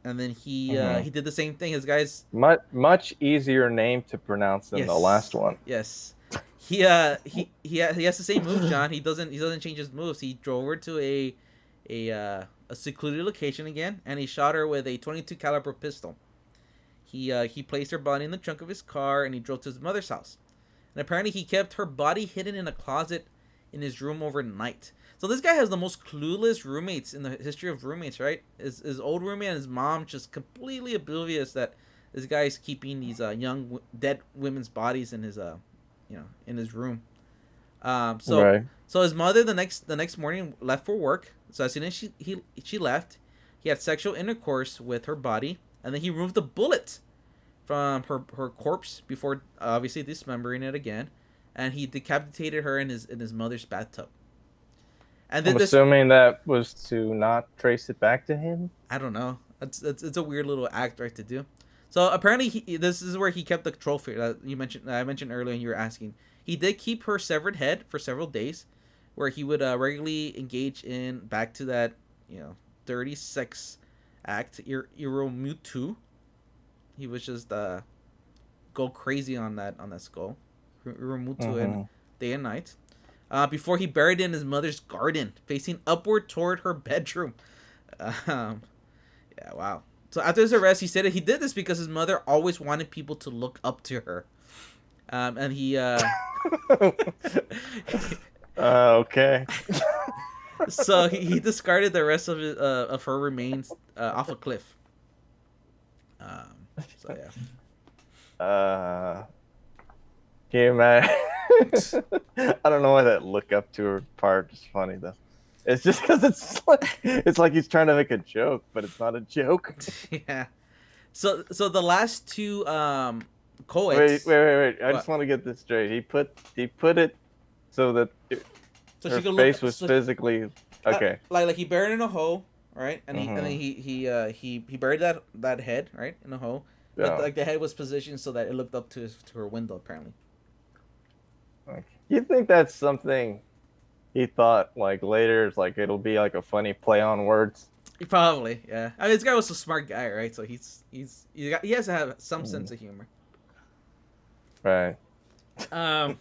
And then he did the same thing. His guy's much easier name to pronounce than the last one. Yes, he has the same moves, John. He doesn't change his moves. He drove her to a secluded location again, and he shot her with a .22 caliber pistol. He placed her body in the trunk of his car, and he drove to his mother's house. And apparently, he kept her body hidden in a closet in his room overnight. So this guy has the most clueless roommates in the history of roommates, right? His old roommate and his mom just completely oblivious that this guy's keeping these young dead women's bodies in his in his room. So his mother the next morning left for work. So as soon as she left, he had sexual intercourse with her body, and then he removed the bullet from her corpse before obviously dismembering it again, and he decapitated her in his mother's bathtub. And then assuming that was to not trace it back to him. I don't know. It's a weird little act, right, to do. So apparently, this is where he kept the trophy that I mentioned earlier, and you were asking. He did keep her severed head for several days, where he would regularly engage in back to that, dirty sex act, Iromutu. He was just go crazy on that skull, Iromutu, and day and night. Before he buried it in his mother's garden, facing upward toward her bedroom. Yeah, wow. So after his arrest, he said that he did this because his mother always wanted people to look up to her. And he okay. So he discarded the rest of her remains off a cliff. So yeah. Can you imagine? I don't know why that look up to her part is funny though. It's just because it's like he's trying to make a joke, but it's not a joke. Yeah. So the last two co-eds. Wait. I just want to get this straight. He put it so that her face was physically okay. Like he buried it in a hole, right? And then he buried that head, right, in a hole. But like the head was positioned so that it looked up to her window, apparently. You think that's something he thought like later? It's like it'll be like a funny play on words. Probably, yeah. I mean, this guy was a smart guy, right? So he has to have some sense of humor. Right. So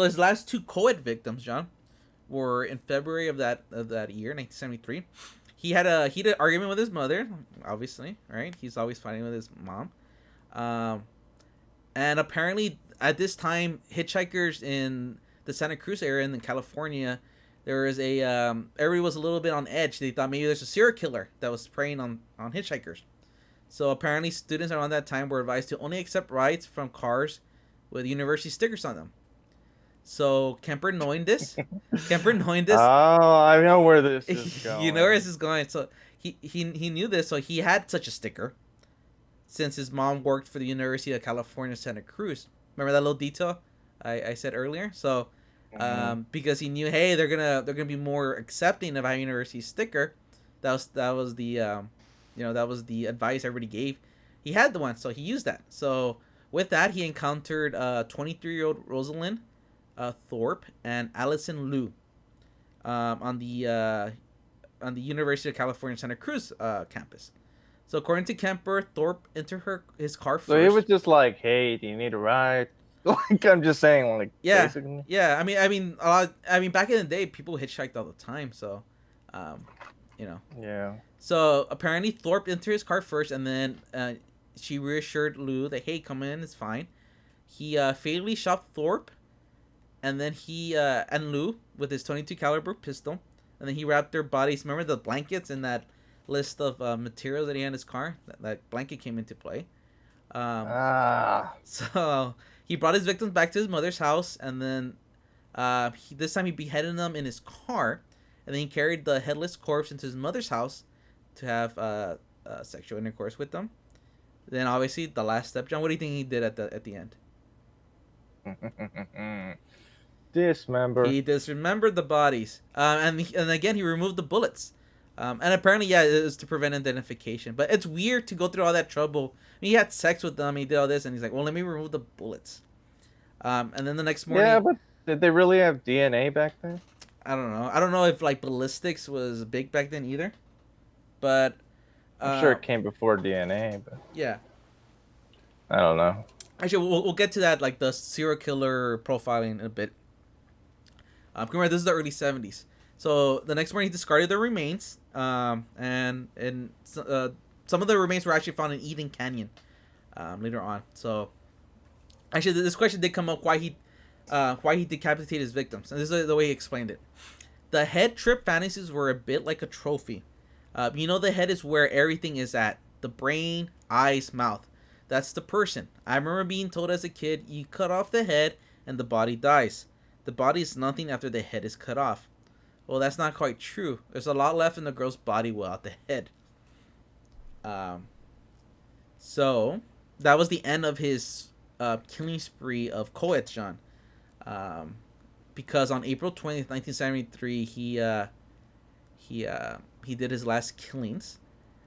his last two co-ed victims, John, were in February of that year, 1973. He had a heated argument with his mother, obviously, right? He's always fighting with his mom. And apparently at this time, hitchhikers in the Santa Cruz area in California, there was everybody was a little bit on edge. They thought maybe there's a serial killer that was preying on hitchhikers. So apparently students around that time were advised to only accept rides from cars with university stickers on them. So Kemper knowing this. Oh, I know where this is going. You know where this is going. So he knew this, so he had such a sticker since his mom worked for the University of California, Santa Cruz. Remember that little detail I said earlier? So because he knew, hey, they're gonna be more accepting of our university sticker. That was the advice everybody gave. He had the one, so he used that. So with that, he encountered 23-year-old Rosalind Thorpe and Allison Liu on the University of California Santa Cruz campus. So according to Kemper, Thorpe entered his car first. So he was just like, "Hey, do you need a ride?" Like I'm just saying, like basically. Yeah. I mean, back in the day, people hitchhiked all the time. So, Yeah. So apparently, Thorpe entered his car first, and then she reassured Liu that, "Hey, come in, it's fine." He fatally shot Thorpe, and then he and Liu with his .22 caliber pistol, and then he wrapped their bodies. Remember the blankets in that list of materials that he had in his car? That blanket came into play. So he brought his victims back to his mother's house, and then this time he beheaded them in his car, and then he carried the headless corpse into his mother's house to have sexual intercourse with them. Then obviously the last step, John. What do you think he did at the end? Dismember. He dismembered the bodies, and again he removed the bullets, and apparently it was to prevent identification. But it's weird to go through all that trouble. I mean, he had sex with them, he did all this, and he's like, "Well, let me remove the bullets." And then the next morning. Yeah, but did they really have DNA back then? I don't know. I don't know if like ballistics was big back then either, but I'm sure it came before DNA, but yeah, I don't know. Actually, we'll get to that, like the serial killer profiling in a bit. Remember, this is the early 70s. So the next morning, he discarded their remains, and some of the remains were actually found in Eden Canyon later on. So actually, this question did come up: why he decapitated his victims? And this is the way he explained it. The head trip fantasies were a bit like a trophy. The head is where everything is at: the brain, eyes, mouth. That's the person. I remember being told as a kid, you cut off the head and the body dies. The body is nothing after the head is cut off. Well, that's not quite true. There's a lot left in the girl's body without the head. So that was the end of his killing spree of co-eds, John. Because on April 20th, 1973, he did his last killings.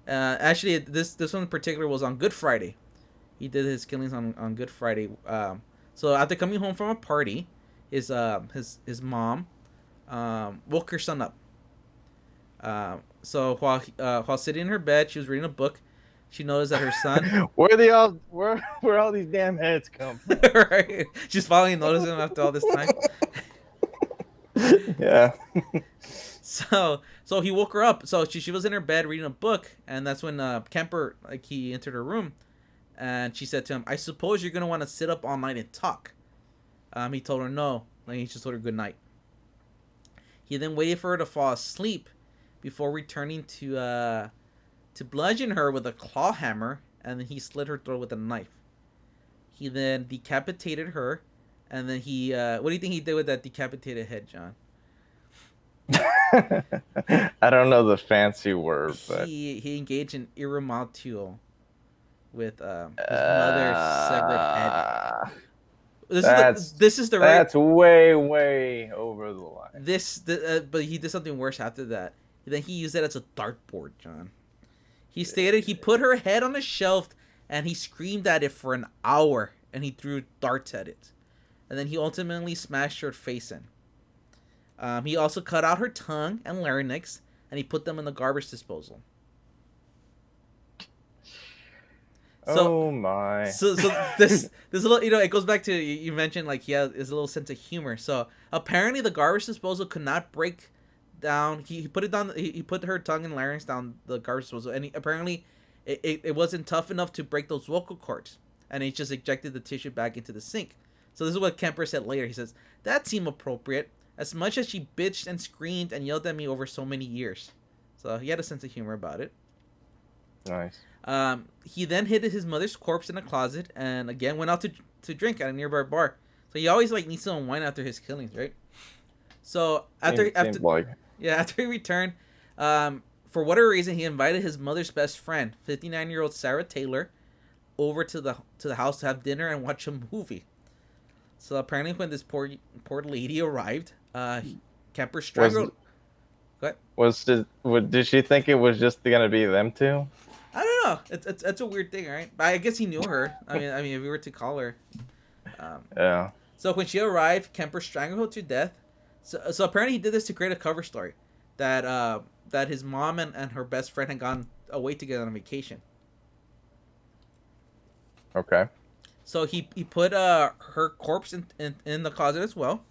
Actually, this one in particular was on Good Friday. He did his killings on Good Friday. So after coming home from a party, his mom woke her son up. So while sitting in her bed, she was reading a book. She noticed that her son. Where all these damn heads come from? Right? She's finally noticing him after all this time. Yeah. So he woke her up. So she was in her bed reading a book, and that's when Kemper he entered her room, and she said to him, "I suppose you're gonna want to sit up all night and talk." He told her no. He just told her good night. He then waited for her to fall asleep before returning to bludgeon her with a claw hammer, and then he slit her throat with a knife. He then decapitated her, and then he what do you think he did with that decapitated head, John? I don't know the fancy word, but he engaged in immortal with his mother's severed head. This is the right. That's way over the line. But he did something worse after that. Then he used it as a dartboard, John. He stated he put her head on a shelf and he screamed at it for an hour and he threw darts at it. And then he ultimately smashed her face in. He also cut out her tongue and larynx and he put them in the garbage disposal. So, oh my! So this little, it goes back to you mentioned like he has his little sense of humor. So apparently the garbage disposal could not break down. He put it down. He put her tongue and larynx down the garbage disposal, and apparently it wasn't tough enough to break those vocal cords, and he just ejected the tissue back into the sink. So this is what Kemper said later. He says that seemed appropriate, as much as she bitched and screamed and yelled at me over so many years. So he had a sense of humor about it. Nice. He then hid his mother's corpse in a closet and again went out to drink at a nearby bar. So he always needs to unwind after his killings, right? So after he returned, for whatever reason, he invited his mother's best friend, 59-year-old Sarah Taylor, over to the house to have dinner and watch a movie. So apparently, when this poor lady arrived, Kemper strangled. Did she think it was just gonna be them two? I don't know. It's a weird thing, right? But I guess he knew her. I mean, if we were to call her. Yeah. So when she arrived, Kemper strangled her to death. So apparently he did this to create a cover story that his mom and her best friend had gone away together on a vacation. Okay. So he put her corpse in the closet as well.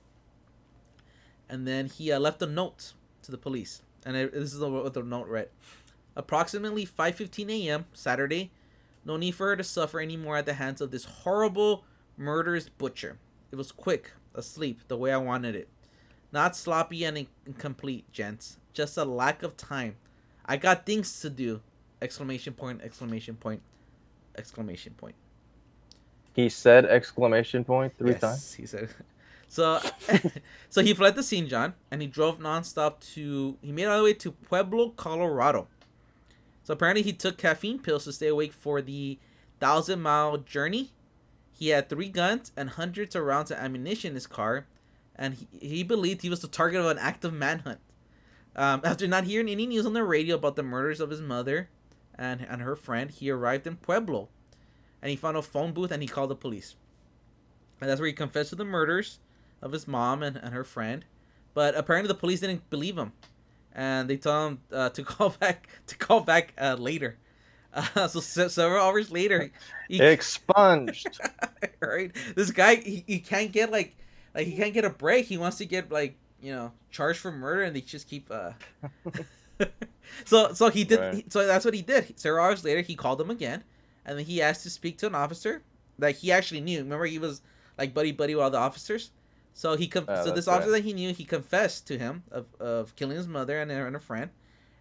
And then he left a note to the police. And this is what the note read. Approximately 5:15 a.m. Saturday, no need for her to suffer anymore at the hands of this horrible, murderous butcher. It was quick, asleep, the way I wanted it. Not sloppy and incomplete, gents. Just a lack of time. I got things to do! Exclamation point, exclamation point, exclamation point. He said exclamation point three times? Yes, he said. So he fled the scene, John, and he drove nonstop he made it all the way to Pueblo, Colorado. So apparently he took caffeine pills to stay awake for the 1,000-mile journey. He had 3 guns and hundreds of rounds of ammunition in his car, and he believed he was the target of an active manhunt. After not hearing any news on the radio about the murders of his mother and her friend, he arrived in Pueblo, and he found a phone booth and he called the police. And that's where he confessed to the murders of his mom and her friend. But apparently the police didn't believe him. And they told him to call back later. So several hours later, he expunged. Right, this guy he can't get he can't get a break. He wants to get charged for murder, and they just keep. So he did. Right. So that's what he did. Several hours later, he called him again, and then he asked to speak to an officer that he actually knew. Remember, he was buddy with all the officers. So this officer that he knew, he confessed to him of killing his mother and her friend,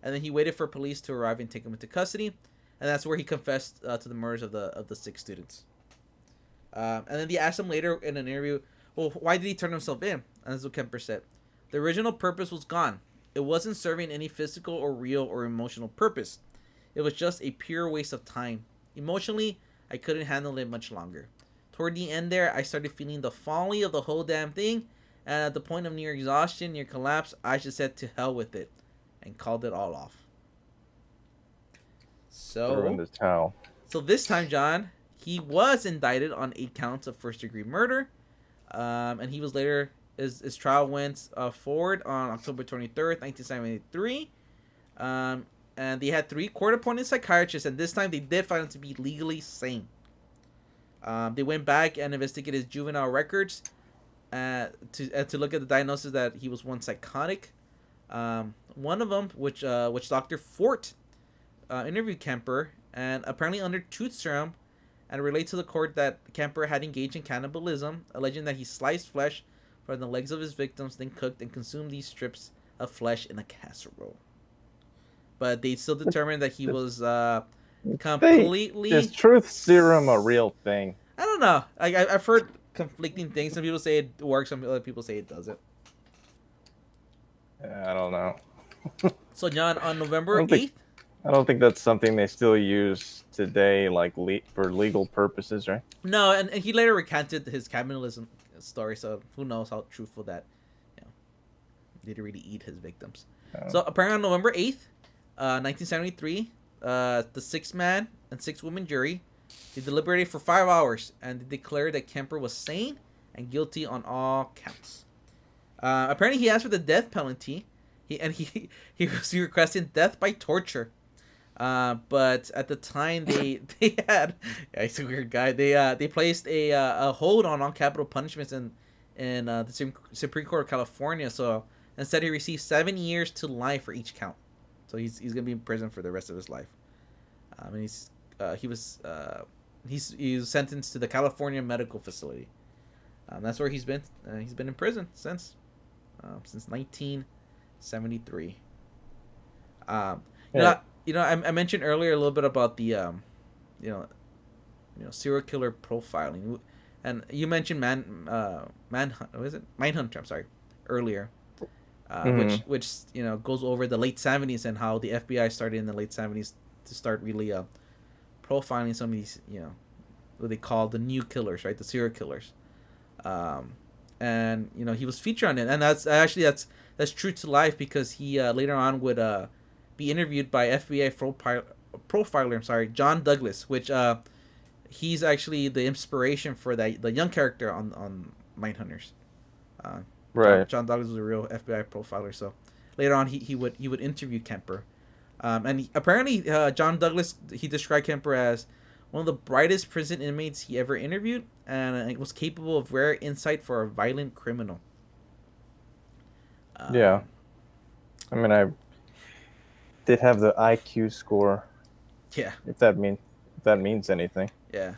and then he waited for police to arrive and take him into custody, and that's where he confessed to the murders of the 6 students. And then they asked him later in an interview, well, why did he turn himself in? And that's what Kemper said. The original purpose was gone. It wasn't serving any physical or real or emotional purpose. It was just a pure waste of time. Emotionally, I couldn't handle it much longer. Toward the end there, I started feeling the folly of the whole damn thing, and at the point of near exhaustion, near collapse, I just said to hell with it, and called it all off. So, in the towel. So this time, John, he was indicted on 8 counts of first-degree murder, and he was later his trial went forward on October 23rd, 1973. And they had 3 court-appointed psychiatrists, and this time they did find him to be legally sane. They went back and investigated his juvenile records to look at the diagnosis that he was once psychotic. One of them, which Dr. Fort interviewed Kemper, and apparently under truth serum, and relayed to the court that Kemper had engaged in cannibalism, alleging that he sliced flesh from the legs of his victims, then cooked and consumed these strips of flesh in a casserole. But they still determined that he was completely... Is truth serum a real thing? I don't know. I've heard conflicting things. Some people say it works, some other people say it doesn't. Yeah, I don't know. So, John, on November 8th... I don't think that's something they still use today, like for legal purposes, right? No, and he later recanted his cannibalism story, so who knows how truthful that, did he really eat his victims. Oh. So, apparently on November 8th, 1973, the 6-man and 6-woman jury, they deliberated for 5 hours, and they declared that Kemper was sane and guilty on all counts. Apparently, he asked for the death penalty. He was requesting death by torture. But at the time they had, he's a weird guy. They placed a hold on all capital punishments in the Supreme Court of California. So instead, he received 7 years to life for each count. So he's gonna be in prison for the rest of his life. And he was sentenced to the California Medical Facility. That's where he's been. He's been in prison since 1973. I mentioned earlier a little bit about the serial killer profiling, and you mentioned Mindhunter. I'm sorry, earlier, which goes over the late 70s and how the FBI started in the late 70s to start really profiling some of these what they call the new killers, right? The serial killers, and he was featured on it, and that's true to life because he later on would be interviewed by FBI profiler, John Douglas, which he's actually the inspiration for the young character on Mindhunters. Right. John Douglas was a real FBI profiler, so later on he would interview Kemper, and apparently John Douglas, he described Kemper as one of the brightest prison inmates he ever interviewed, and was capable of rare insight for a violent criminal. Yeah, I mean, I did have the IQ score. Yeah, if that means anything. Yeah,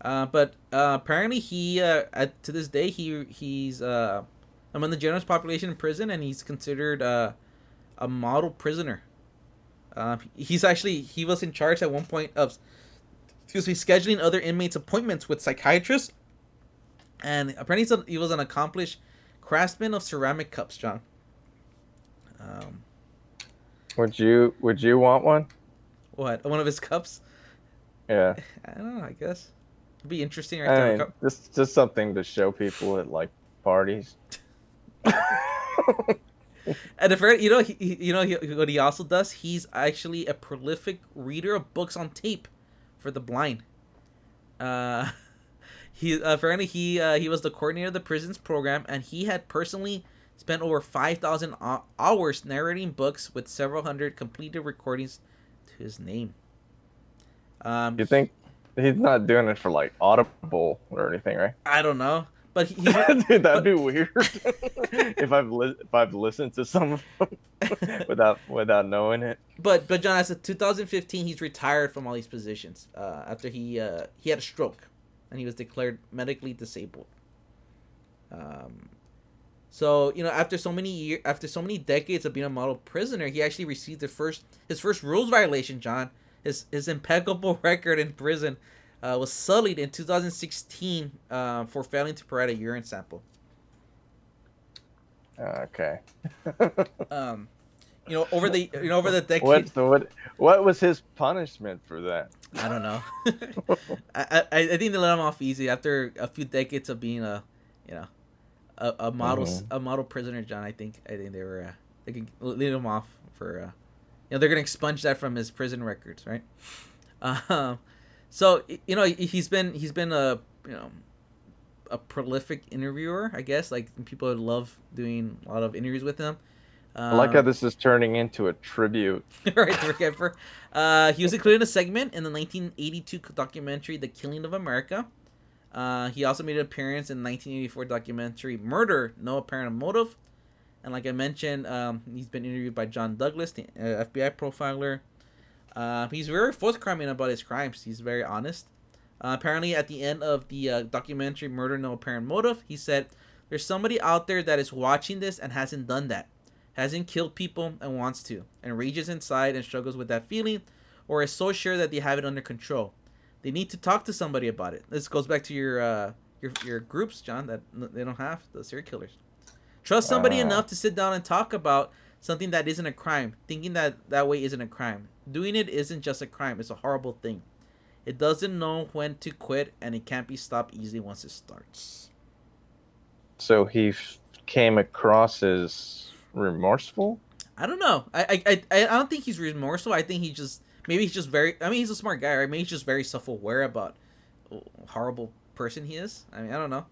but apparently he to this day he's among the general population in prison, and he's considered a model prisoner. He was in charge at one point of scheduling other inmates' appointments with psychiatrists, and apparently he was an accomplished craftsman of ceramic cups, John. Would you want one? What, one of his cups? Yeah. I don't know. I guess it'd be interesting, right? I mean, just something to show people at like parties. And what he also does, he's actually a prolific reader of books on tape for the blind. He was the coordinator of the prison's program, and he had personally spent over 5,000 hours narrating books with several hundred completed recordings to his name. You think he's not doing it for like Audible or anything, right? I don't know, but dude, that'd be weird if I've listened to some of them without knowing it. But John, as of 2015, he's retired from all these positions after he had a stroke, and he was declared medically disabled. So after so many decades of being a model prisoner, he actually received his first rules violation, John. His impeccable record in prison was sullied in 2016 for failing to provide a urine sample. Okay. Over the decade. What was his punishment for that? I don't know. I think they let him off easy after a few decades of being a model prisoner, John. I think they can leave him off for they're gonna expunge that from his prison records, right? So he's been a a prolific interviewer, I guess. Like people love doing a lot of interviews with him. I like how this is turning into a tribute. Right, to Kemper. He was included in a segment in the 1982 documentary "The Killing of America." He also made an appearance in the 1984 documentary "Murder: No Apparent Motive." And like I mentioned, he's been interviewed by John Douglas, the FBI profiler. He's very forthcoming about his crimes. He's very honest. Apparently, at the end of the documentary "Murder: No Apparent Motive," he said, "There's somebody out there that is watching this and hasn't done that. Hasn't killed people and wants to, and rages inside and struggles with that feeling, or is so sure that they have it under control. They need to talk to somebody about it." This goes back to your groups, John, that they don't have, the serial killers. Trust somebody enough to sit down and talk about something that isn't a crime, thinking that way isn't a crime. Doing it isn't just a crime, it's a horrible thing. It doesn't know when to quit, and it can't be stopped easily once it starts. So he came across as remorseful? I don't know. I don't think he's remorseful. I think he's just very. I mean, he's a smart guy, right? Maybe he's just very self-aware about horrible person he is. I mean, I don't know.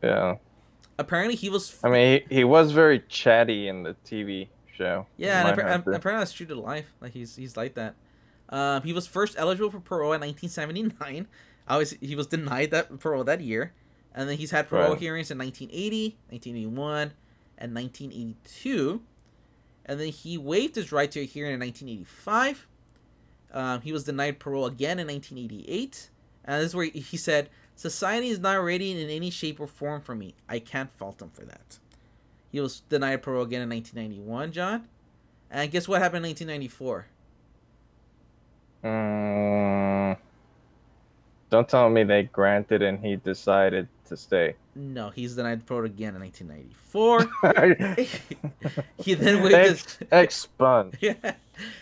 Yeah. Apparently, he was. I mean, he was very chatty in the TV show. Yeah, and apparently that's true to life. Like he's like that. He was first eligible for parole in 1979. He was denied that parole that year, and then he's had parole hearings in 1980, 1981. And 1982, and then he waived his right to a hearing in 1985. He was denied parole again in 1988, and this is where he said, "Society is not ready in any shape or form for me. I can't fault him for that." He was denied parole again in 1991, John, and guess what happened in 1994? Don't tell me they granted and he decided to stay. No, he's denied parole again in 1994. He then waived his expunged. Yeah.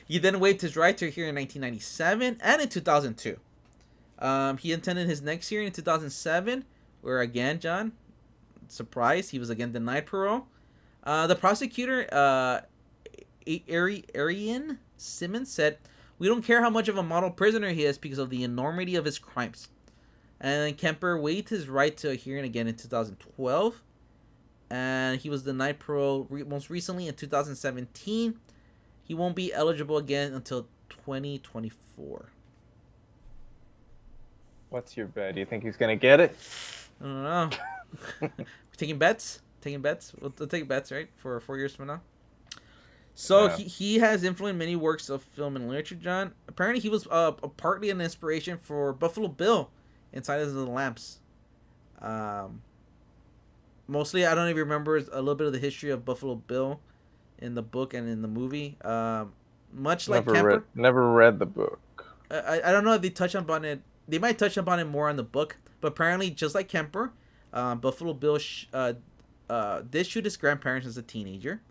He then waived his right to a hearing in 1997 and in 2002. He attended his next hearing in 2007, where again, John, surprise, he was again denied parole. The prosecutor, Arian Simmons, said, "We don't care how much of a model prisoner he is because of the enormity of his crimes." And then Kemper waived his right to a hearing again in 2012. And he was denied parole most recently in 2017. He won't be eligible again until 2024. What's your bet? Do you think he's going to get it? I don't know. Taking bets? We'll take bets, right? For 4 years from now. So he has influenced many works of film and literature, John. Apparently he was partly an inspiration for Buffalo Bill in Silence of the Lambs. Mostly, I don't even remember a little bit of the history of Buffalo Bill in the book and in the movie. Much like Kemper. Never read the book. I don't know if they touch upon it. They might touch upon it more on the book, but apparently, just like Kemper, Buffalo Bill did shoot his grandparents as a teenager.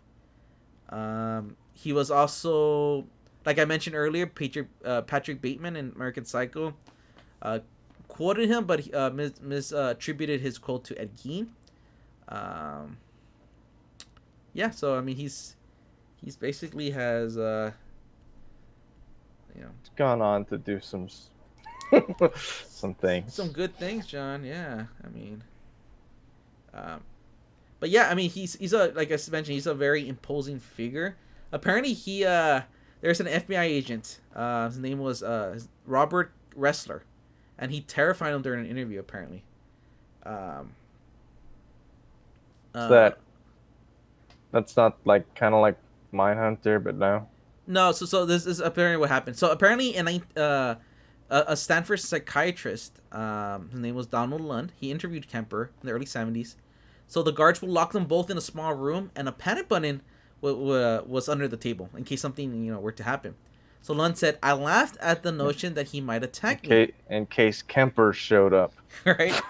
He was also, like I mentioned earlier, Patrick Bateman in American Psycho quoted him, but misattributed his quote to Ed Gein. Yeah, so I mean, he's basically has he's gone on to do some things, some good things, John. Yeah, I mean, but yeah, I mean, he's a, like I mentioned, he's a very imposing figure. Apparently, there's an FBI agent. His name was Robert Ressler, and he terrified him during an interview. Apparently, that's not like kind of like Mindhunter, but no. No, so this is apparently what happened. So apparently, a Stanford psychiatrist, his name was Donald Lund. He interviewed Kemper in the early 70s. So the guards would lock them both in a small room, and a panic button was under the table in case something were to happen. So Lund said, "I laughed at the notion that he might attack me in case Kemper showed up." Right.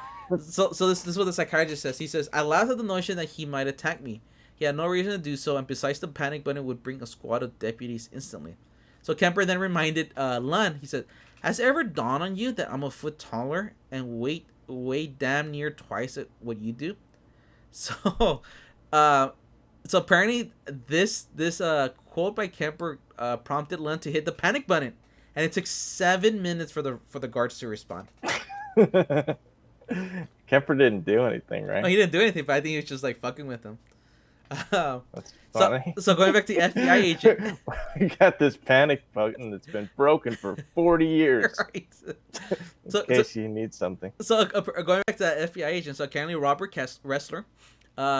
So this is what the psychiatrist says. He says, "I laughed at the notion that he might attack me. He had no reason to do so, and besides, the panic button would bring a squad of deputies instantly." So Kemper then reminded Lund. He said, "Has it ever dawned on you that I'm a foot taller and weigh damn near twice what you do?" So, so apparently this quote by Kemper prompted Lund to hit the panic button, and it took 7 minutes for the guards to respond. Kemper didn't do anything, right? No, he didn't do anything, but I think he was just like fucking with him. That's funny. So going back to the FBI agent, we got this panic button that's been broken for 40 years. Right. In case you need something. So going back to that FBI agent, so apparently Robert Ressler,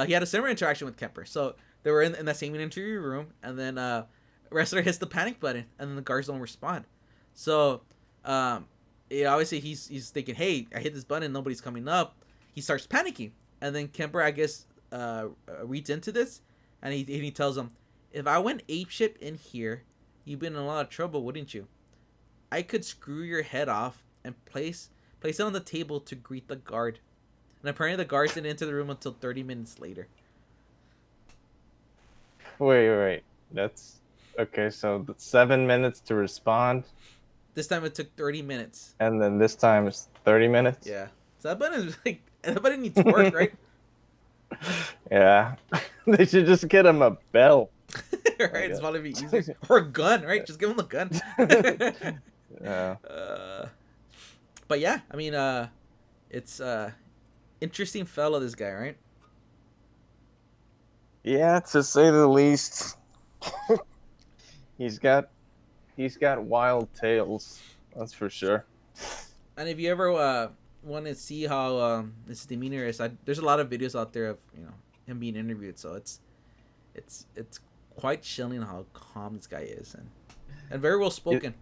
he had a similar interaction with Kemper. So they were in that same interview room, and then Ressler hits the panic button, and then the guards don't respond. So obviously he's thinking, hey, I hit this button, nobody's coming up. He starts panicking, and then Kemper, I guess, reads into this, and he tells him, if I went apeshit in here, you'd been in a lot of trouble, wouldn't you? I could screw your head off and place it on the table to greet the guard. And apparently the guards didn't enter the room until 30 minutes later. Wait. That's okay. So 7 minutes to respond. This time it took 30 minutes. And then this time it's 30 minutes. Yeah. So that button is like, that button needs work, right? Yeah. They should just get him a bell. Right. It's probably be easier. Or a gun, right? Just give him a gun. Yeah. But yeah, I mean, it's interesting fellow, this guy, right? Yeah, to say the least. He's got wild tales, that's for sure. And if you ever want to see how his demeanor is, there's a lot of videos out there of him being interviewed. So it's quite chilling how calm this guy is and very well spoken.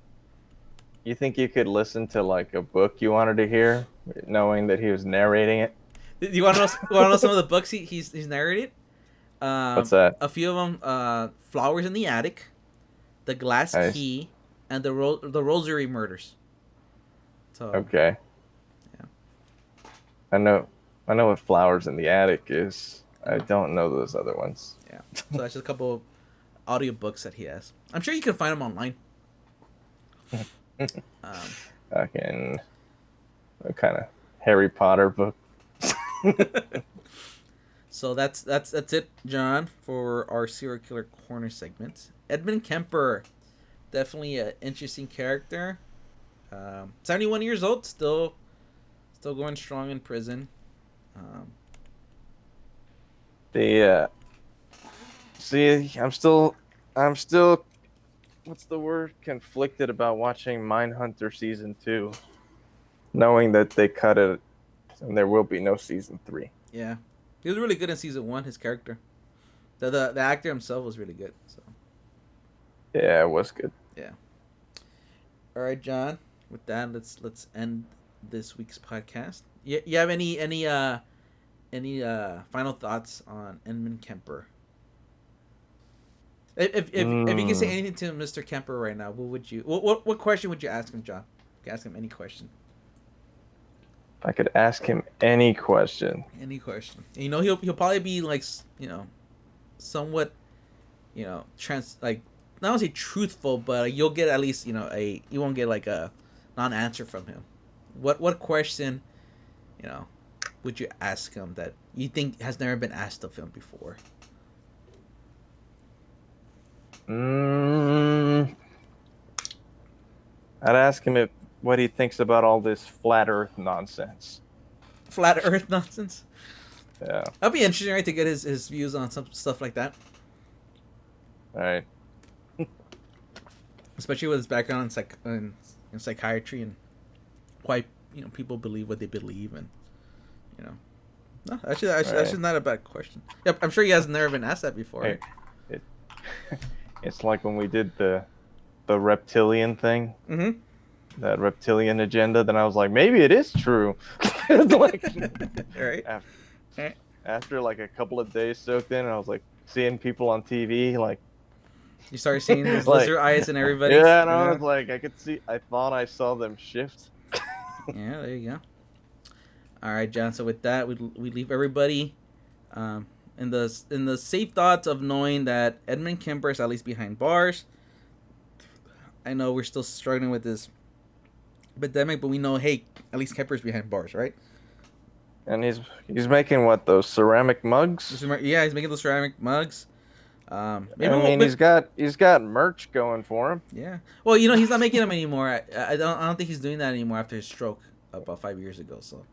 You think you could listen to like a book you wanted to hear, knowing that he was narrating it? You want to know some of the books he's narrated? What's that? A few of them: Flowers in the Attic, The Glass Key, and the Rosary Murders. So okay. Yeah. I know what Flowers in the Attic is. I don't know those other ones. Yeah. So that's just a couple of audiobooks that he has. I'm sure you can find them online. Fucking what kind of Harry Potter book? So that's it, John, for our serial killer corner segment. Edmund Kemper, definitely an interesting character. 71 years old, still going strong in prison. See, I'm still what's the word? Conflicted about watching Mindhunter season 2, knowing that they cut it and there will be no season 3. Yeah, he was really good in season 1. His character, the actor himself was really good. So yeah, it was good. Yeah. All right, John. With that, let's end this week's podcast. You have any final thoughts on Edmund Kemper? If you can say anything to Mr. Kemper right now, what question would you ask him, John? You can ask him any question. If I could ask him any question. Any question. He'll probably be like, somewhat, not only say truthful, but you'll get at least, you won't get like a non-answer from him. What question, would you ask him that you think has never been asked of him before? I'd ask him what he thinks about all this flat Earth nonsense. Flat Earth nonsense? Yeah. That'd be interesting, right, to get his views on some stuff like that. All right. Especially with his background in psychiatry and why people believe what they believe, and no, actually not a bad question. Yep, I'm sure he has never been asked that before. Hey, it's like when we did the reptilian thing. Mm-hmm. That reptilian agenda. Then I was like, maybe it is true. Like, right. After like a couple of days soaked in, I was like seeing people on TV like. You started seeing his lizard eyes and everybody. Yeah, and I was like, I thought I saw them shift. Yeah, there you go. All right, John. So with that, we leave everybody in the safe thoughts of knowing that Edmund Kemper is at least behind bars. I know we're still struggling with this epidemic, but we know, hey, at least Kemper's behind bars, right? And he's making what, those ceramic mugs? Yeah, he's making those ceramic mugs. He's got merch going for him. Yeah. Well, he's not making them anymore. I don't think he's doing that anymore after his stroke about 5 years ago. So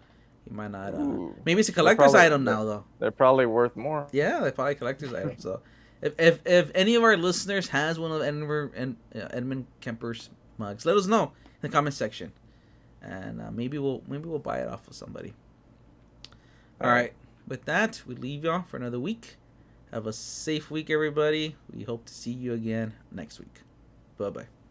He might not. Ooh. Maybe it's a collector's item now, though. They're probably worth more. Yeah, they're probably collector's items. So, if any of our listeners has one of Edmund Kemper's mugs, let us know in the comment section, and maybe we'll buy it off of somebody. All right. With that, we leave y'all for another week. Have a safe week, everybody. We hope to see you again next week. Bye bye.